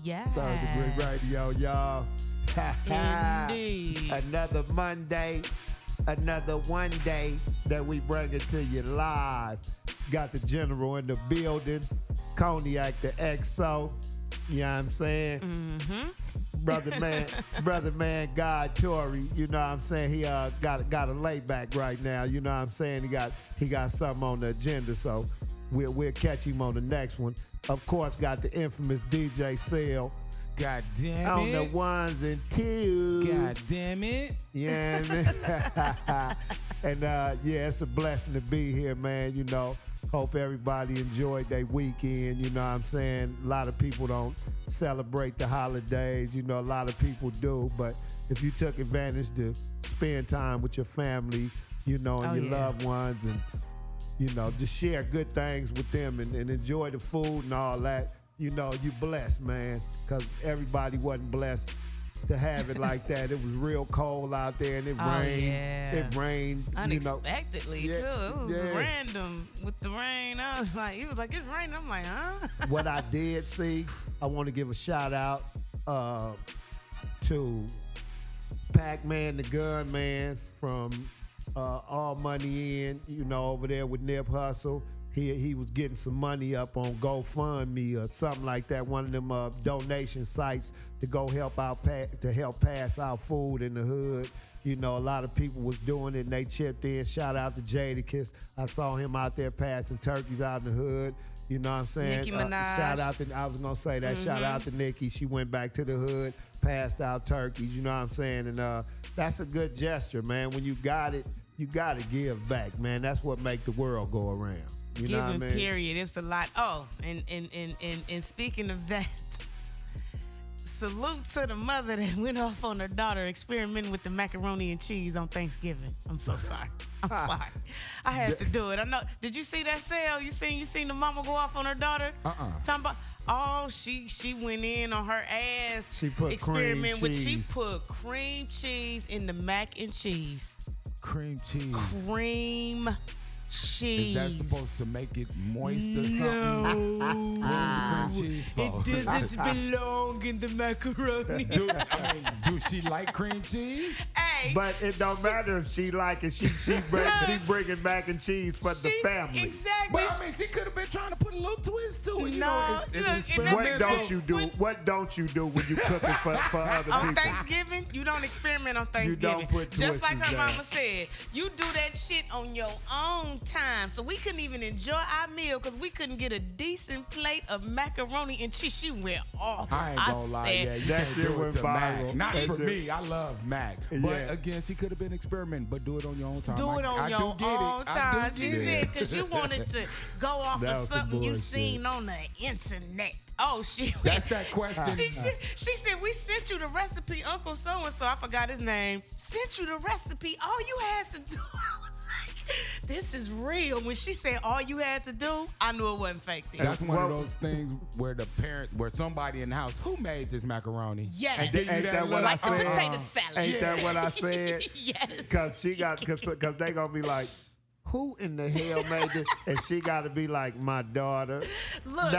Yeah. Degreee Radio, y'all. Indeed. Another Monday, another one day that we bring it to you live. Got the general in the building, Coniyac the XO. You know what I'm saying? Mm-hmm. Brother man, God Torry. You know what I'm saying? He got a layback right now. You know what I'm saying? He got something on the agenda, so we'll catch him on the next one. Of course, got the infamous DJ Cell. God damn On it. the ones and twos. God damn it. Yeah, man. And yeah, it's a blessing to be here, man. You know, hope everybody enjoyed their weekend. You know what I'm saying? A lot of people don't celebrate the holidays. You know, a lot of people do. But if you took advantage to spend time with your family, you know, and your loved ones, and, you know, just share good things with them and enjoy the food and all that, you know, you blessed, man, because everybody wasn't blessed to have it like that. It was real cold out there, and it rained. Yeah. It rained, Unexpectedly, you know. too. It was random with the rain. I was like, he was like, it's raining. I'm like, huh? What I did see, I want to give a shout out to Pac-Man the Gunman from All Money In, you know, over there with Nip Hustle. He was getting some money up on GoFundMe or something like that, one of them donation sites to go help out, to help pass out food in the hood. You know, a lot of people was doing it and they chipped in. Shout out to Jadakiss. I saw him out there passing turkeys out in the hood. You know what I'm saying? Nicki Minaj. Shout out to, I was going to say that. Shout out to Nicki. She went back to the hood, passed out turkeys. You know what I'm saying? And that's a good gesture, man. When you got it, you got to give back, man. That's what make the world go around. You know what I mean? Period. It's a lot. Oh, and speaking of that, salute to the mother that went off on her daughter experimenting with the macaroni and cheese on Thanksgiving. I'm so sorry. I'm sorry. I had to do it. I know. Did you see that sale? You seen the mama go off on her daughter? Talking about, oh, she went in on her ass. She put experiment cream with. cheese. She put cream cheese in the mac and cheese. Cream cheese. Cream cheese. Is that supposed to make it moist or something? No. What is the cream cheese for? It doesn't belong in the macaroni. Do she like cream cheese? Hey, But it don't matter if she like it. She bringing mac and cheese for the family. Exactly. But I mean, she could have been trying to put a little twist to it. You No, know, look, it's and that's What the don't thing. you do? What don't you do when you cooking for other On people? Thanksgiving, you don't experiment on Thanksgiving. don't put Just like twists her down. mama said, you do that shit on your own time. So we couldn't even enjoy our meal because we couldn't get a decent plate of macaroni and cheese. She went off. I ain't gonna lie, said, yeah, you That can't shit do it went to viral. Mac. Not That for shit- me. I love Mac, Yeah. but again, she could have been experimenting. But do it on your own time. Do it on I your do get it. own I time. do She get it. said, because you wanted to go off That of was some something you bullshit. seen on the internet. Oh, she That's that question. She said, we sent you the recipe, Uncle So-and-so, I forgot his name, sent you the recipe. All you had to do, I was like, this is real. When she said all you had to do, I knew it wasn't fake then. That's one of those things where where somebody in the house, who made this macaroni? Yes. And then Ain't you that what I like a said? potato salad. Ain't that what I said? Yes. Cause they gonna be like, who in the hell made this? And she gotta be like, my daughter. Look.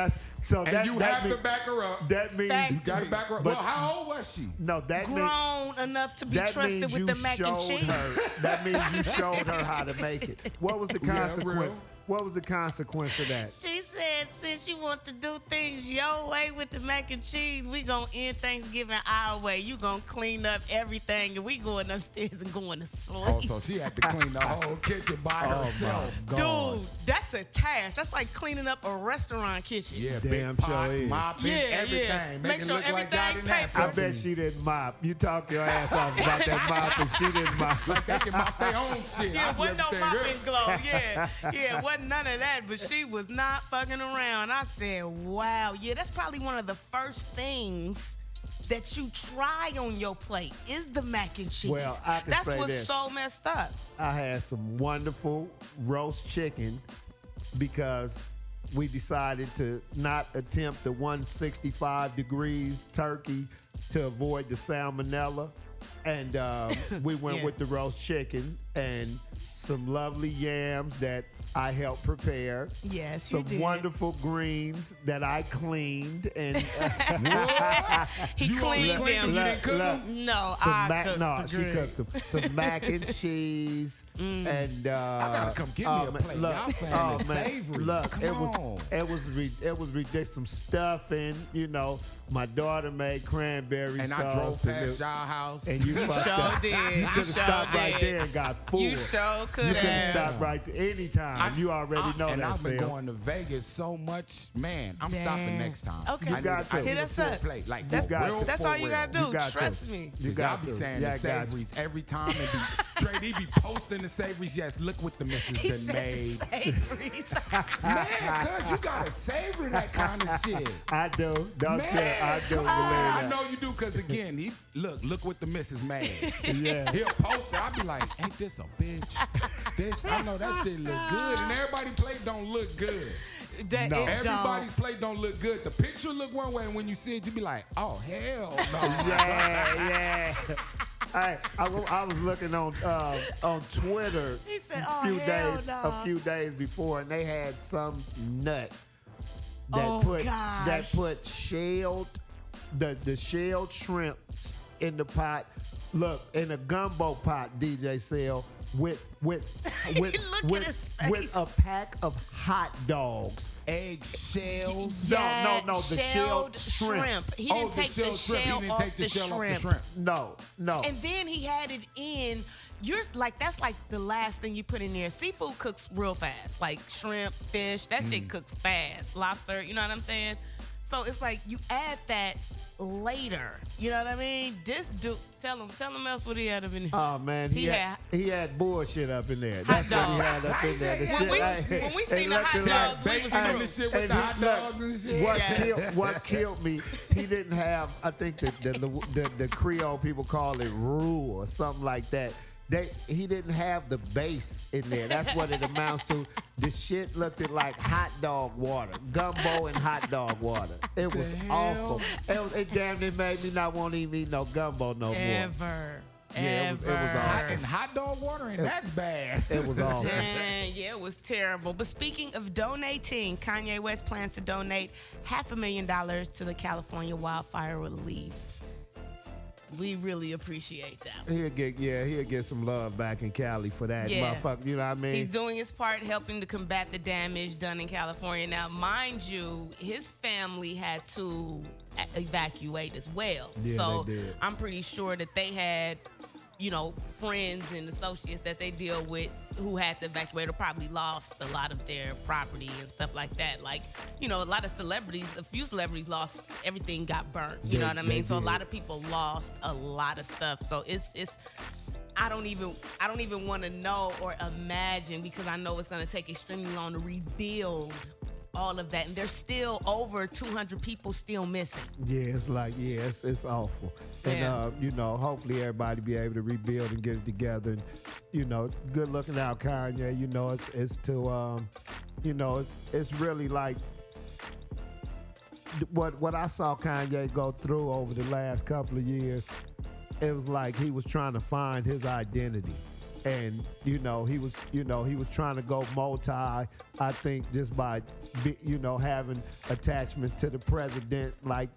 And you have to back her up. That means Fact. You got to back her up. But- Well, how old was she? no. That means Grown enough to be that trusted means with you the mac and showed cheese. her. That means you showed her how to make it. What was the Yeah, consequence? What was the consequence of that? She said, since you want to do things your way with the mac and cheese, we gonna end Thanksgiving our way. You gonna clean up everything, and we going upstairs and going to sleep. Oh, so she had to clean the whole kitchen by herself. Gosh. Dude, that's a task. That's like cleaning up a restaurant kitchen. Yeah, Damn big sure pots, is. mopping, everything. Make Make it sure look like God everything didn't have paper. I bet she didn't mop. You talk your ass off about that mop, and she didn't mop. Like they can mop their own shit. Yeah, I do wasn't no everything mopping else. glove. Yeah, wasn't none of that. But she was not fucking around. I said, wow. Yeah, that's probably one of the first things that you try on your plate is the mac and cheese. Well, I can that's say what's this. so messed up. I had some wonderful roast chicken because we decided to not attempt the 165 degrees turkey to avoid the salmonella. And we went Yeah. with the roast chicken. and some lovely yams that I helped prepare. Yes, you some did. wonderful greens that I cleaned and He cleaned them. You didn't cook them? No, some I cooked no, the she greens. cooked them. Some mac and cheese and I gotta come get me a plate. Y'all saying the savories. Look, Come it on. was ridiculous. Some stuffing, you know. My daughter made cranberry And sauce. I drove past y'all house. And you fucked Sure up. did. You could have Sure stopped right did. there and got full. You sure could You could have have. stopped right there anytime. You already know and that. I've been Sale. going to Vegas so much, man. I'm Damn. stopping next time. Okay. You got to. I need Hit a us full up. plate. Like, That's- for real, That's for all you real. gotta do. You got Trust to. me. You Cause y'all got be to. saying Yeah, the I got you. savories every time and Trey, he be posting the savories. Yes, look what the missus He been said made. the savories. Man, cuz you gotta savor that kind of shit. I do. Don't you? Man, I do believe come on. that. I know you do, cause again, he look what the missus made. Yeah. He'll post it. I'll be like, ain't this a bitch? This, I know that shit look good, and everybody's plate don't look good. That No. it Everybody's plate don't look good. The picture look one way, and when you see it, you be like, oh hell no. Yeah. I was looking on Twitter He said, a "Oh, few hell days no." a few days before, and they had some nut that Oh, put gosh. shelled the shelled shrimp in the pot. Look, in a gumbo pot, DJ Sale, with Look at his face. a pack of hot dogs. Egg shells. No, the shelled shrimp. He didn't take the shelled shrimp. shell He didn't off take the shell off the shrimp. shrimp. No. And then he had it in. You're like, that's like the last thing you put in there. Seafood cooks real fast, like shrimp, fish. That shit cooks fast. Lobster, you know what I'm saying? So it's like you add that later. You know what I mean? This dude, tell him else what he had up in there. Oh man, he had bullshit up in there. Hot That's what he dogs. had up in there. The When we seen the hot dogs, we was Bacon through. and shit with the hot dogs and shit. What killed me? He didn't have. I think the Creole people call it roux or something like that. He didn't have the base in there. That's what it amounts to. The shit looked like hot dog water, gumbo and hot dog water. It was awful. It damn near made me not want to even eat no gumbo no more. Ever. Yeah, it was awful. And hot dog water, and that's bad. It was awful. Dang, yeah, it was terrible. But speaking of donating, Kanye West plans to donate $500,000 to the California wildfire relief. We really appreciate that. He'll get some love back in Cali for that, Yeah. motherfucker. You know what I mean? He's doing his part helping to combat the damage done in California. Now, mind you, his family had to evacuate as well. Yeah, so they did. I'm pretty sure that they had, friends and associates that they deal with who had to evacuate or probably lost a lot of their property and stuff like that. Like, a lot of a few celebrities lost, everything got burnt. You know what I mean? So a lot of people lost a lot of stuff. So it's I don't even want to know or imagine, because I know it's going to take extremely long to rebuild all of that, and there's still over 200 people still missing. Yeah, it's awful. Yeah. And hopefully everybody be able to rebuild and get it together. And good looking out, Kanye. It's really like what I saw Kanye go through over the last couple of years. It was like he was trying to find his identity. And he was trying to go multi. I think just by having attachment to the president, like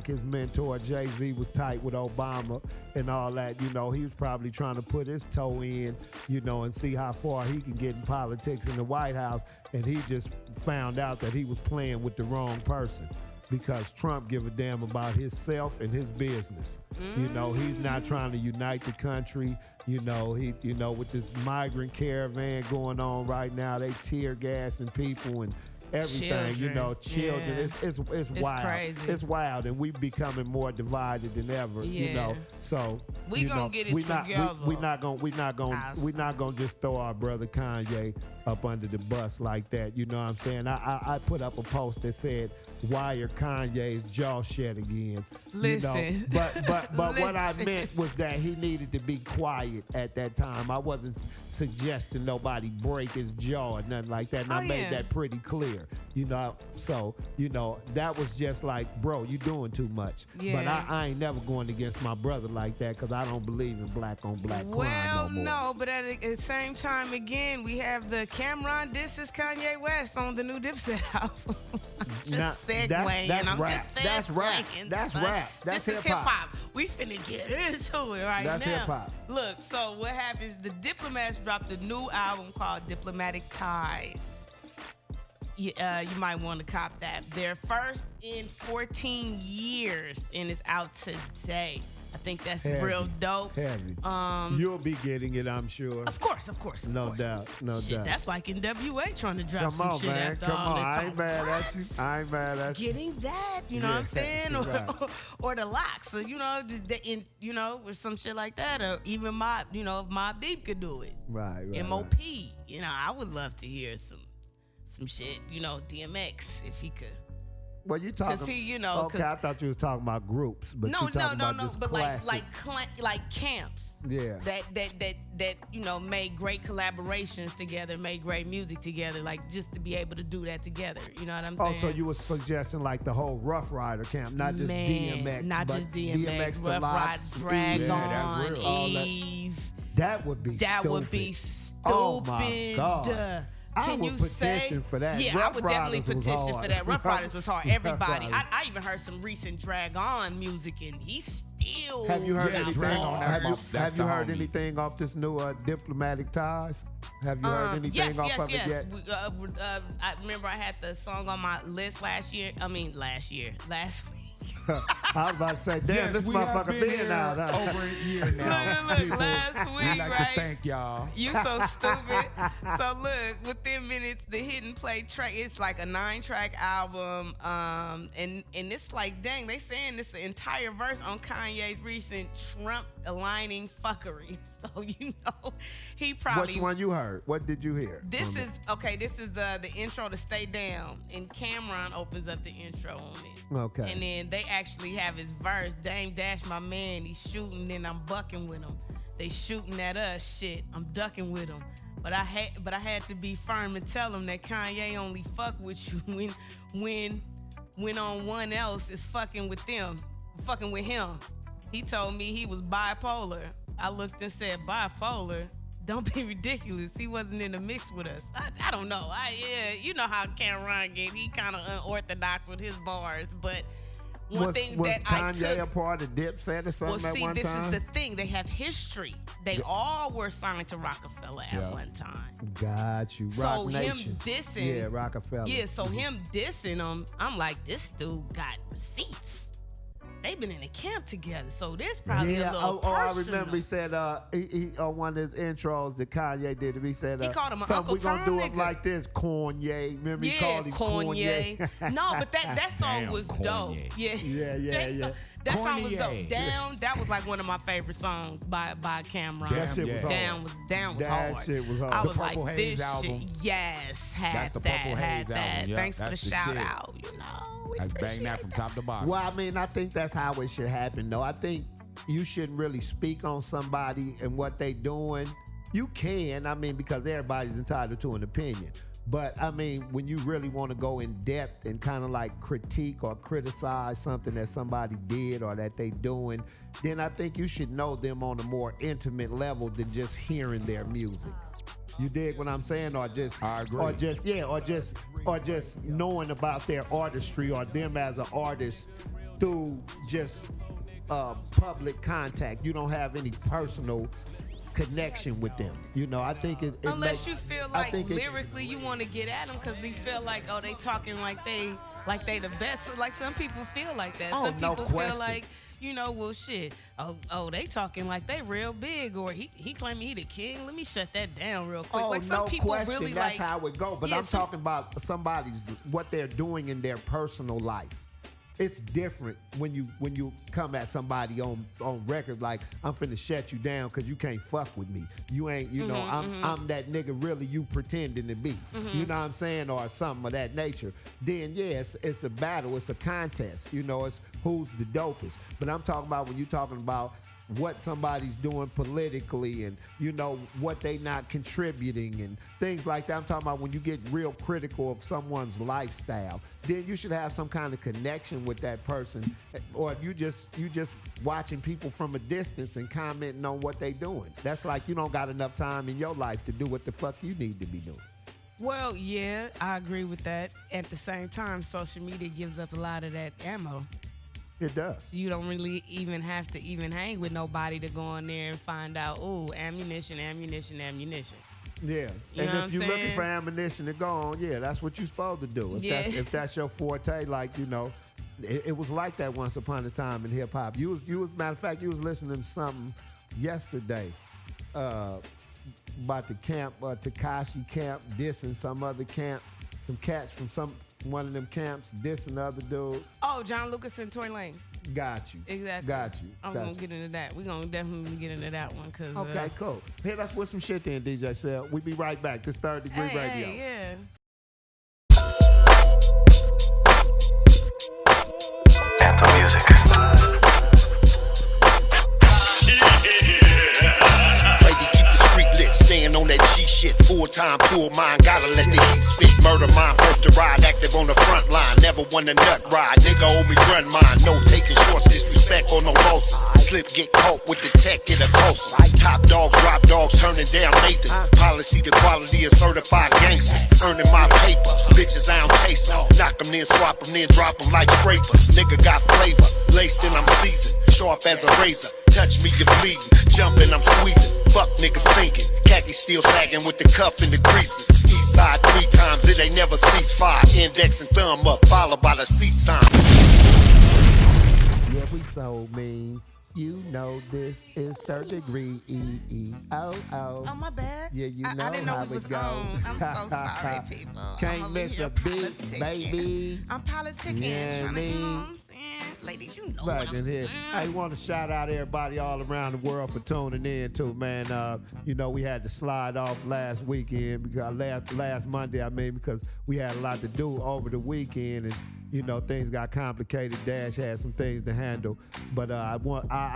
his mentor Jay-Z was tight with Obama and all that. He was probably trying to put his toe in, and see how far he can get in politics in the White House. And he just found out that he was playing with the wrong person, because Trump give a damn about himself and his business. He's not trying to unite the country. With this migrant caravan going on right now, they tear gassing people and everything. Children. Yeah. It's wild. Crazy. It's wild, and we becoming more divided than ever. Yeah. So We gonna get it together. We're not gonna just throw our brother Kanye up under the bus like that. You know what I'm saying? I put up a post that said, "Wire Kanye's jaw shed again." Listen. You know? But what I meant was that he needed to be quiet at that time. I wasn't suggesting nobody break his jaw or nothing like that. And I made that pretty clear. You know, so, you know, that was just like, bro, you doing too much. Yeah. But I ain't never going against my brother like that because I don't believe in black on black crime Well, no more. no, but at the same time, again, we have the Camron disses Kanye West on the new Dipset album. Just segueing. That's I'm rap. just That's rap. segueing, That's son. rap. That's this is hip-hop. hip-hop. We finna get into it right That's now. hip-hop. Look, so what happens, the Diplomats dropped a new album called Diplomatic Ties. You might want to cop that. Their first in 14 years, and it's out today. I think that's real dope. Heavy. You'll be getting it, I'm sure. Of course. No doubt. Shit, that's like NWA trying to drop some shit man. after Come all on. this I time. ain't mad at you. I ain't mad at you. Getting that, you know what I'm saying? Right. Or the locks. So, you know, or some shit like that. Or even Mob, you know, if Mob Deep could do it. Right. MOP. You know, I would love to hear some shit, you know, DMX, if he could. Well, you talking? Cause he, you know, okay, I thought you was talking about groups, but no, you talking about just but classic. like camps. Yeah. That you know made great collaborations together, made great music together, like just to be able to do that together. You know what I'm saying? Oh, so you were suggesting like the whole Rough Rider camp, not just DMX, not but just DMX, the Rough Locks, Rider, Drag Eve. On, All Eve. That would be That stupid. would be stupid. Oh my gosh. Can I would you petition say, for that. Yeah, Rough I would definitely Riders was petition hard. for that. Rough Riders was hard. Everybody. Rough Riders. I even heard some recent Drag On music, and he still. Have you heard Yeah, anything? Drag On, Have you heard homie. anything off this new Diplomatic Ties? Have you heard anything off of it yet? I remember I had the song on my list last week. I was about to say, damn, Yes, this we have motherfucker been been here out. Huh? over a year now. Look, People, last we week, like right? to thank y'all. You so stupid. So look, within minutes, the hit and play track. It's like a 9-track album, and it's like, dang, they saying this entire verse on Kanye's recent Trump aligning fuckery. So you know, he probably. Which one you heard? What did you hear? This is okay. This is the intro to Stay Down, and Camron opens up the intro on it. Okay. And then they actually have his verse. Dame Dash, my man, he's shooting, and I'm bucking with him. They shooting at us, shit. I'm ducking with him. But I had to be firm and tell him that Kanye only fuck with you when on one else is fucking with him. He told me he was bipolar. I looked and said, bipolar? Don't be ridiculous. He wasn't in the mix with us. I don't know. You know how Camron get. He kind of unorthodox with his bars, but one thing that I took. Was Kanye a part of Dipset or something at one time? This is the thing. They have history. They all were signed to Rockefeller at one time. Got you. So Rock him Nation. dissing. Yeah, Rockefeller. Yeah, so him dissing him, I'm like, this dude got receipts. They've been in a camp together, so this probably a little personal. I remember he said he on one of his intros that Kanye did. He said he called him an "Son, Uncle we gonna Tom do him nigga. like this, Kanye." Remember he called him Kanye. No, but that song Damn, was Kanye. dope. Yeah, Yeah. That song was Kanye. dope. Down, that was like one of my favorite songs by Camron. That shit was hard. Down was That hard. shit was hard. I The was like, Purple Haze this album. shit, yes, had That's the that, Purple had Haze that. album. Yeah, Thanks for the that's the shout shit. out. You know, we That's bang appreciate that from top to bottom. Well, I mean, I think that's how it should happen, though. I think you shouldn't really speak on somebody and what they doing. You can, I mean, because everybody's entitled to an opinion. But, I mean, when you really want to go in depth and kind of like critique or criticize something that somebody did or that they doing, then I think you should know them on a more intimate level than just hearing their music. You dig what I'm saying? Or just, I agree. or just knowing about their artistry or them as an artist through just public contact. You don't have any personal connection with them. You know, I think it Unless you feel like think lyrically you want to get at them because they feel like, oh, they talking like they the best. So, like some people feel like that. Oh, Some no people question. feel like, you know, well, shit. Oh, they talking like they real big, or he claiming he the king. Let me shut that down real quick. Oh, like some no people question. really That's like how it go. But Yeah, I'm talking about somebody's what they're doing in their personal life. it's different when you come at somebody on record like, I'm finna shut you down because you can't fuck with me. You ain't, you know, I'm that nigga really you pretending to be. You know what I'm saying? Or something of that nature. Then yeah, it's a battle, it's a contest. You know, it's who's the dopest. But I'm talking about when you're talking about what somebody's doing politically and, you know, what they not contributing and things like that. I'm talking about when you get real critical of someone's lifestyle, then you should have some kind of connection with that person. Or you just watching people from a distance and commenting on what they doing. That's like you don't got enough time in your life to do what the fuck you need to be doing. Well, yeah, I agree with that. At the same time, social media gives up a lot of that ammo. It does. You don't really even have to even hang with nobody to go in there and find out, ammunition. Yeah. You And know if you're looking for ammunition to go on, yeah, that's what you're supposed to do. If that's your forte, like, you know, it was like that once upon a time in hip hop. You was matter of fact, you was listening to something yesterday about the camp, Tekashi camp dissing some other camp, some cats from one of them camps dissing the other dude. Oh, Joyner Lucas and Tory Lanez. Got you. Exactly. Got you. I'm going to get into that. We're going to definitely get into that one. Okay, cool. Hit us with some shit then, DJ Cell. We be right back. This Third Degree Radio. Hey, yeah. Anthem music. Try to keep the street lit, staying on that G shit. Full-time, full mind, gotta let the heat spit. Murder mind, first to ride, active on the front line. Never won a nut ride, nigga owe me run mine. No taking shorts, disrespect on no bosses. Slip, get caught with the tech, get a coast. Top dogs, drop dogs, turning down Nathan. Policy, the quality of certified gangsters. Earning my paper, bitches I don't chase them. Knock them then, swap them then, drop them like scrapers. Nigga got flavor, laced in I'm seasoned. Sharp as a razor, touch me you bleeding. Jumping I'm squeezing, fuck niggas thinking. Khaki still sagging with the cuff and the creases. East side 3 times, it ain't never cease fire. Index and thumb up, followed by the C sign. Yeah, we so mean. You know this is Third Degree EEOO. Oh, my bad. Yeah, you know I didn't know how we was it go. on. I'm so sorry, people. Can't miss a beat, baby. I'm politicking. Yeah, Trying to, you know me. what I'm saying? Ladies, you know Right what in I'm here. saying. I want to shout out everybody all around the world for tuning in too, man. You know, we had to slide off last weekend because last Monday, because we had a lot to do over the weekend and you know, things got complicated. Dash had some things to handle. But I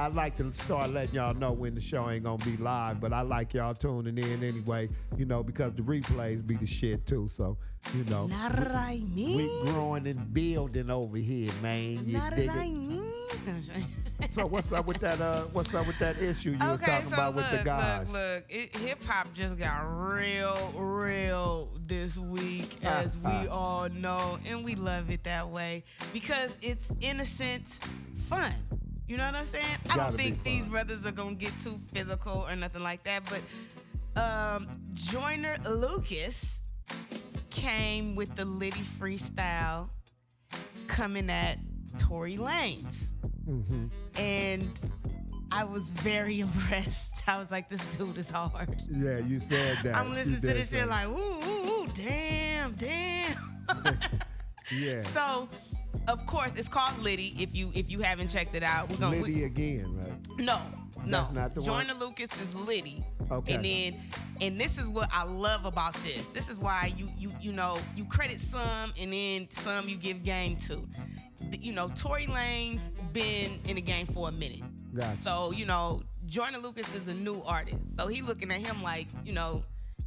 like to start letting y'all know when the show ain't gonna be live. But I like y'all tuning in anyway, you know, because the replays be the shit too. So, you know, we growing and building over here, man. You dig it? So what's up with that issue you was talking about with the guys? Look, hip hop just got real this week, as we all know, and we love it that way because it's innocent fun. You know what I'm saying? I don't think these brothers are gonna get too physical or nothing like that. But Joyner Lucas came with the Liddy freestyle coming at Tory Lanez. Mm-hmm. And I was very impressed. I was like, this dude is hard. Yeah, you said that. I'm listening to this shit like, ooh, damn. Yeah. So, of course, it's called Liddy. If you haven't checked it out, we're gonna Liddy again, right? No. That's not the one. Joyner Lucas is Liddy. Okay. And this is what I love about this. This is why you know you credit some and then some you give game to. You know, Tory Lanez been in the game for a minute. Gotcha. So, you know, Joyner Lucas is a new artist. So he looking at him like, you know,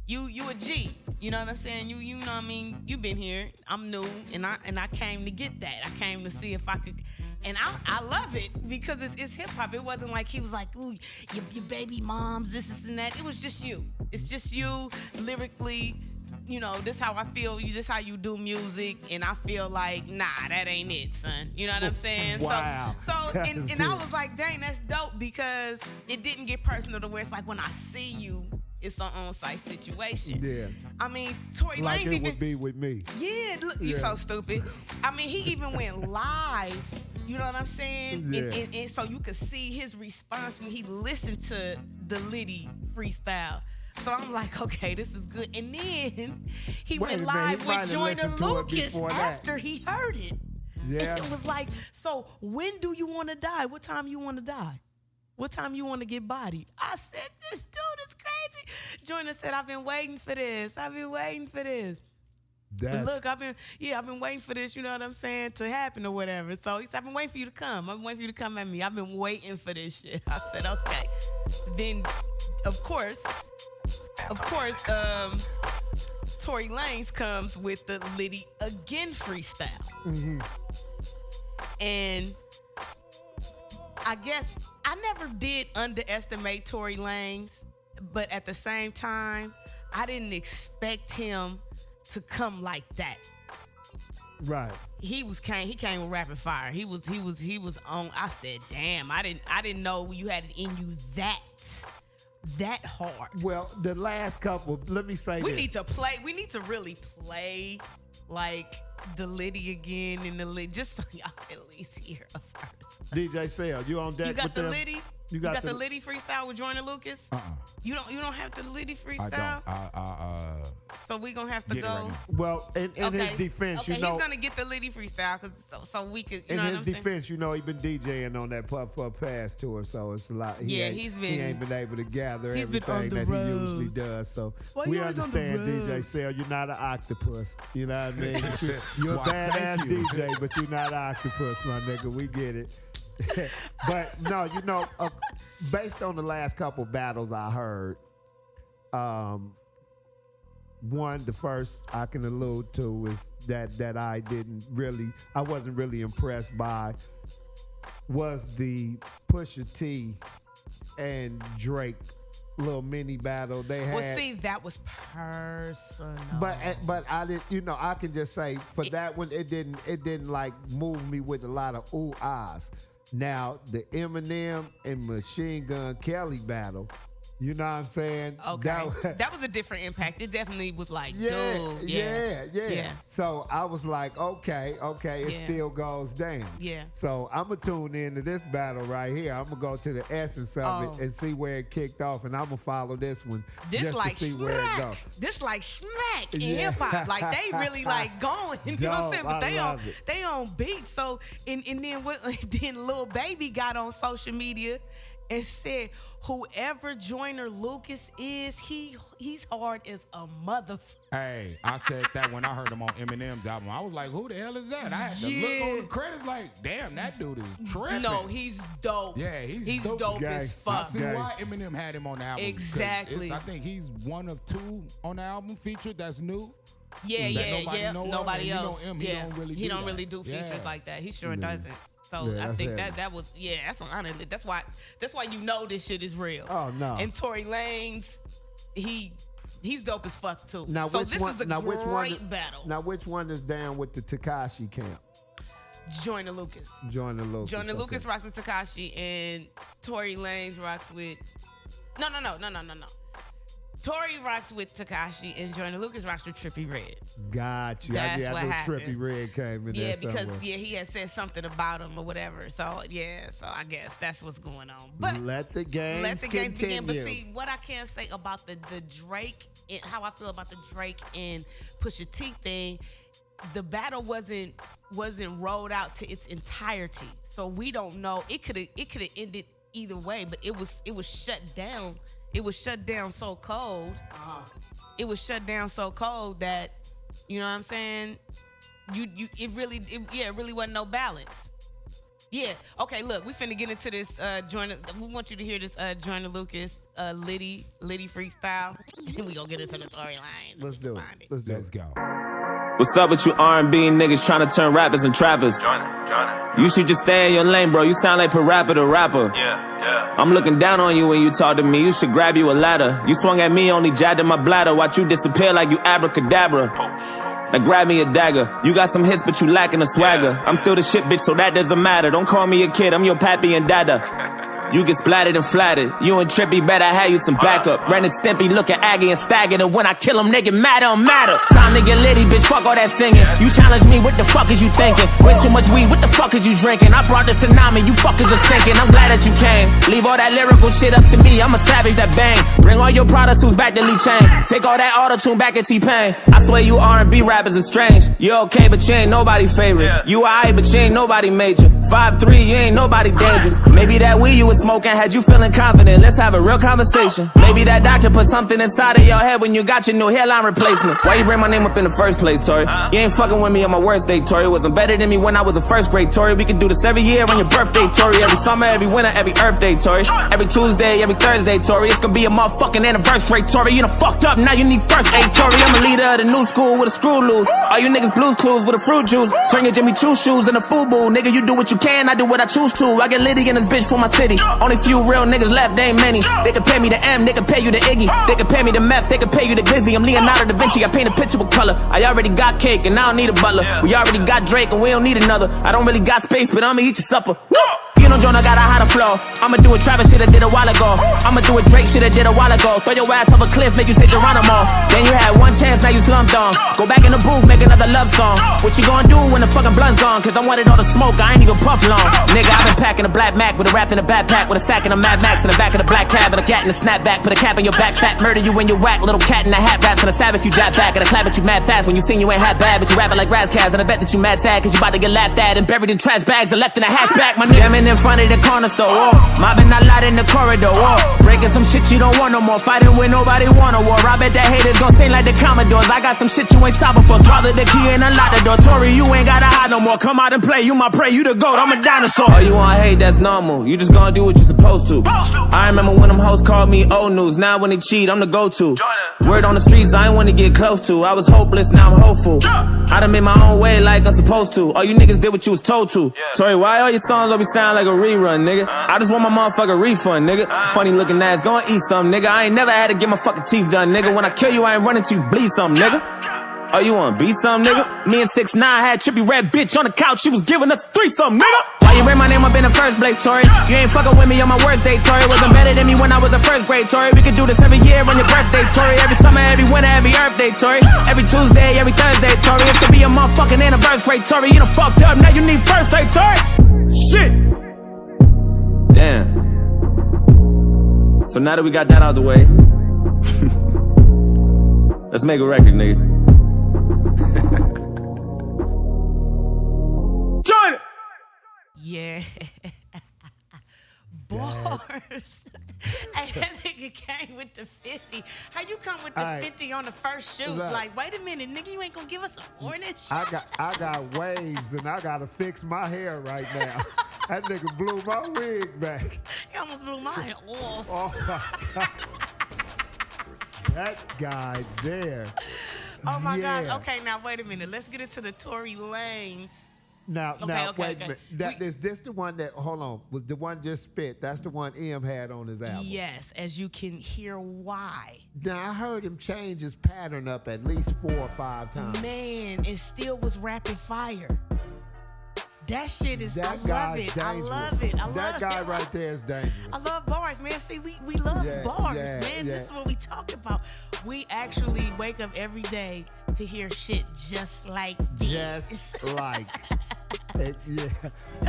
you a G. You know what I'm saying? You know what I mean? You been here. I'm new and I came to get that. I came to see if I could. And I love it because it's hip hop. It wasn't like he was like, ooh, your baby moms, this and that. It was just you. It's just you lyrically. You know, this how I feel. This how you do music, and I feel like, nah, that ain't it, son. You know what I'm saying? Wow. So and I was like, dang, that's dope because it didn't get personal to where it's like when I see you, it's an on-site situation. Yeah. I mean, Tory like Lanez it would be with me. Yeah, look, you so stupid. I mean, he even went live. You know what I'm saying? Yeah. And so you could see his response when he listened to the Liddy freestyle. So I'm like, okay, this is good. And then he went live with Joyner Lucas after he heard it. Yeah. It was like, so when do you want to die? What time you want to die? What time you want to get bodied? I said, this dude is crazy. Joyner said, I've been waiting for this. I've been waiting for this. Look, I've been waiting for this, you know what I'm saying, to happen or whatever. So he said, I've been waiting for you to come. I've been waiting for you to come at me. I've been waiting for this shit. I said, okay. Then, of course, Tory Lanez comes with the Liddy Again freestyle. Mm-hmm. And I guess I never did underestimate Tory Lanez, but at the same time, I didn't expect him to come like that. Right. He came with rapid fire. He was on. I said, damn, I didn't know you had it in you that hard. Well, the last couple, let me say We this. need to really play like the Liddy Again and the Liddy, just so y'all at least hear a verse. DJ Sale, you on deck You got with the them? Liddy? You got the Liddy freestyle with Joyner Lucas? You don't have the Liddy freestyle? I don't. So we gonna have to Get it go. right now. Well, in his defense, okay, you know. He's gonna get the Liddy freestyle so we could. You In know his what I'm saying? defense, you know, he been DJing on that Puff Puff Pass tour, so it's a lot. He ain't been able to gather he's been everything on the that he usually road. does. So Why we you always on the understand, DJ road? Sale, you're not an octopus. You know what I mean? You're a Why, badass thank you. DJ, but you're not an octopus, my nigga. We get it. But no, you know, based on the last couple battles I heard, one, the first I can allude to is that I wasn't really impressed by was the Pusha T and Drake little mini battle they had. Well, see, that was personal. But I did, you know, I can just say for that one it didn't like move me with a lot of ooh ahs. Now the Eminem and Machine Gun Kelly battle, you know what I'm saying? Okay, that was a different impact. It definitely was like, yeah, dude, yeah. So I was like, okay, it still goes down. Yeah. So I'm gonna tune into this battle right here. I'm gonna go to the essence of it and see where it kicked off, and I'm gonna follow this one just like to see where it goes. This like smack in Yeah. hip hop. Like they really like going. You know what I'm saying? But I love it. they on beat. So and then then Lil Baby got on social media and said, whoever Joyner Lucas is, he's hard as a motherfucker. Hey, I said that when I heard him on Eminem's album. I was like, who the hell is that? I had to look on the credits like, damn, that dude is tripping. No, he's dope. Yeah, he's dope as I fuck. see why Eminem had him on the album. 'cause Exactly. I think he's one of two on the album featured that's new. Yeah, that nobody know of, Nobody and you else. know him, he don't really he do don't that. really do features Yeah. like that. He sure doesn't. So Yeah, I that's think heavy. that was that's honestly that's why you know this shit is real. Oh, no. And Tory Lanez, he's dope as fuck too. Now so which this one? is a Now great which one? battle. Now which one is down with the Tekashi camp? Joyner Lucas. Joyner Lucas. Joyner okay. Lucas rocks with Tekashi and Tory Lanez rocks with No. Torry rocks with Tekashi and Joyner Lucas rocks with Trippie Redd. Got you. That's I what knew happened. Trippie Redd came in there because somewhere. he had said something about him or whatever. So I guess that's what's going on. But Let the games begin. continue. But see, what I can say about the Drake, how I feel about the Drake and Pusha T thing, the battle wasn't rolled out to its entirety. So we don't know. It could have ended either way, but it was shut down. It was shut down so cold. It was shut down so cold that, you know what I'm saying? It really wasn't no balance. Yeah. Okay, look, we finna get into this Joyner. We want you to hear this Joyner Lucas Liddy freestyle. Then we gonna get into the storyline. Let's do it. Let's go. What's up with you R&B niggas trying to turn rappers and trappers? Joyner. You should just stay in your lane, bro. You sound like Parappa the rapper. Yeah. I'm looking down on you when you talk to me. You should grab you a ladder. You swung at me, only jabbed in my bladder. Watch you disappear like you abracadabra. Now grab me a dagger. You got some hits, but you lacking a swagger. I'm still the shit, bitch, so that doesn't matter. Don't call me a kid, I'm your pappy and dada. You get splattered and flattered. You and Trippy better have you some backup. Ren and Stimpy looking aggy and staggered. And when I kill them, they get mad on matter. Time to get litty, bitch, fuck all that singing. You challenge me, what the fuck is you thinking? Way too much weed, what the fuck is you drinking? I brought the tsunami, you fuckers are sinking. I'm glad that you came. Leave all that lyrical shit up to me, I'm a savage that bang. Bring all your products who's back to Lee Chain. Take all that auto-tune back at T-Pain. I swear you R&B rappers are strange. You okay, but you ain't nobody favorite. You alright, but you ain't nobody major. 5'3", you ain't nobody dangerous. Maybe that weed you was smoking had you feeling confident. Let's have a real conversation. Maybe that doctor put something inside of your head when you got your new hairline replacement. Why you bring my name up in the first place, Tory? You ain't fucking with me on my worst day, Tory. Wasn't better than me when I was in first grade, Tory. We can do this every year on your birthday, Tory. Every summer, every winter, every Earth Day, Tory. Every Tuesday, every Thursday, Tory. It's gonna be a motherfucking anniversary, Tory. You done fucked up, now you need first aid, Tory. I'm a leader of the new school with a screw loose. All you niggas blues clues with a fruit juice. Turn your Jimmy Choo shoes in a FUBU. Nigga, you do what you can, I do what I choose to. I get litty in this bitch for my city. Only few real niggas left, they ain't many. They can pay me the M, they can pay you the Iggy. They can pay me the meth, they can pay you the Glizzy. I'm Leonardo da Vinci, I paint a picture with color. I already got cake and I don't need a butler. We already got Drake and we don't need another. I don't really got space, but I'ma eat your supper. You know Jonah got a hotter flow. I'ma do a Travis shit I did a while ago. I'ma do a Drake shit I did a while ago. Throw your ass off a cliff, make you say Geronimo. Then you had one chance, now you slumped on. Go back in the booth, make another love song. What you gonna do when the fucking blunt's gone? Cause I wanted all the smoke, I ain't even puff long. Nigga, I've been packing a black Mac with a wrapped in a backpack, with a stack in a Mad Max in the back of the black cab, and a cat in a snapback. Put a cap in your back, fat murder you when you whack. Little cat in a hat raps and a stab if you jab back, and a clap at you mad fast when you sing you ain't half bad, but you rapping like Razzcast, and I bet that you mad sad cause you about to get laughed at and buried in trash bags and left in a hatchback. My jamming in front of the corner store, mobbing a lot in the corridor, breaking some shit you don't want no more, fighting with nobody want a war. I bet that haters gon' sing like the Commodores. I got some shit you ain't stopping for. Swallow the key and unlock the door. Tory, you ain't gotta hide no more. Come out and play, you my prey, you the GOAT, I'm a dinosaur. Oh, you want hate, that's normal. You just gonna do what you supposed to. I remember when them hoes called me old news. Now when they cheat, I'm the go-to. Word on the streets, I ain't wanna get close to. I was hopeless, now I'm hopeful. I done made my own way like I'm supposed to. All you niggas did what you was told to. Tory, why all your songs always sound like a rerun, nigga? I just want my motherfucking refund, nigga. Funny looking ass, go and eat some, nigga. I ain't never had to get my fucking teeth done, nigga. When I kill you, I ain't running to you, bleed something, nigga. Oh, you wanna be some, nigga? Me and 6ix9nine had trippy red bitch on the couch. She was giving us threesome, nigga. Why you bring my name up in the first place, Tory? You ain't fucking with me on my worst day, Tory. Wasn't better than me when I was in first grade, Tory. We could do this every year on your birthday, Tory. Every summer, every winter, every Earth Day, Tory. Every Tuesday, every Thursday, Tory. It's to be a motherfucking anniversary, Tory. You done fucked up, now you need first aid, Tory. Shit. Damn. So now that we got that out of the way, let's make a record, nigga. Joyner! Yeah. Bars. Hey, that nigga came with the 50. How you come with the 50 on the first shoot? Right. Like, wait a minute, nigga, you ain't gonna give us a warning shot? I got waves and I gotta fix my hair right now. That nigga blew my wig back. He almost blew mine. Oh. Oh my God. That guy there. Oh my God. Okay, now wait a minute. Let's get into the Tory Lanez. Now, wait a minute. Okay. Is this the one that, hold on, was the one just spit? That's the one M had on his album. Yes, as you can hear why. Now, I heard him change his pattern up at least 4 or 5 times. Man, it still was rapid fire. That shit is, I love it. Dangerous. I love it. I love that guy it. right there is dangerous. I love bars, man. See, we love bars, man. This is what we talk about. We actually wake up every day to hear shit just like this. Just like. Yeah.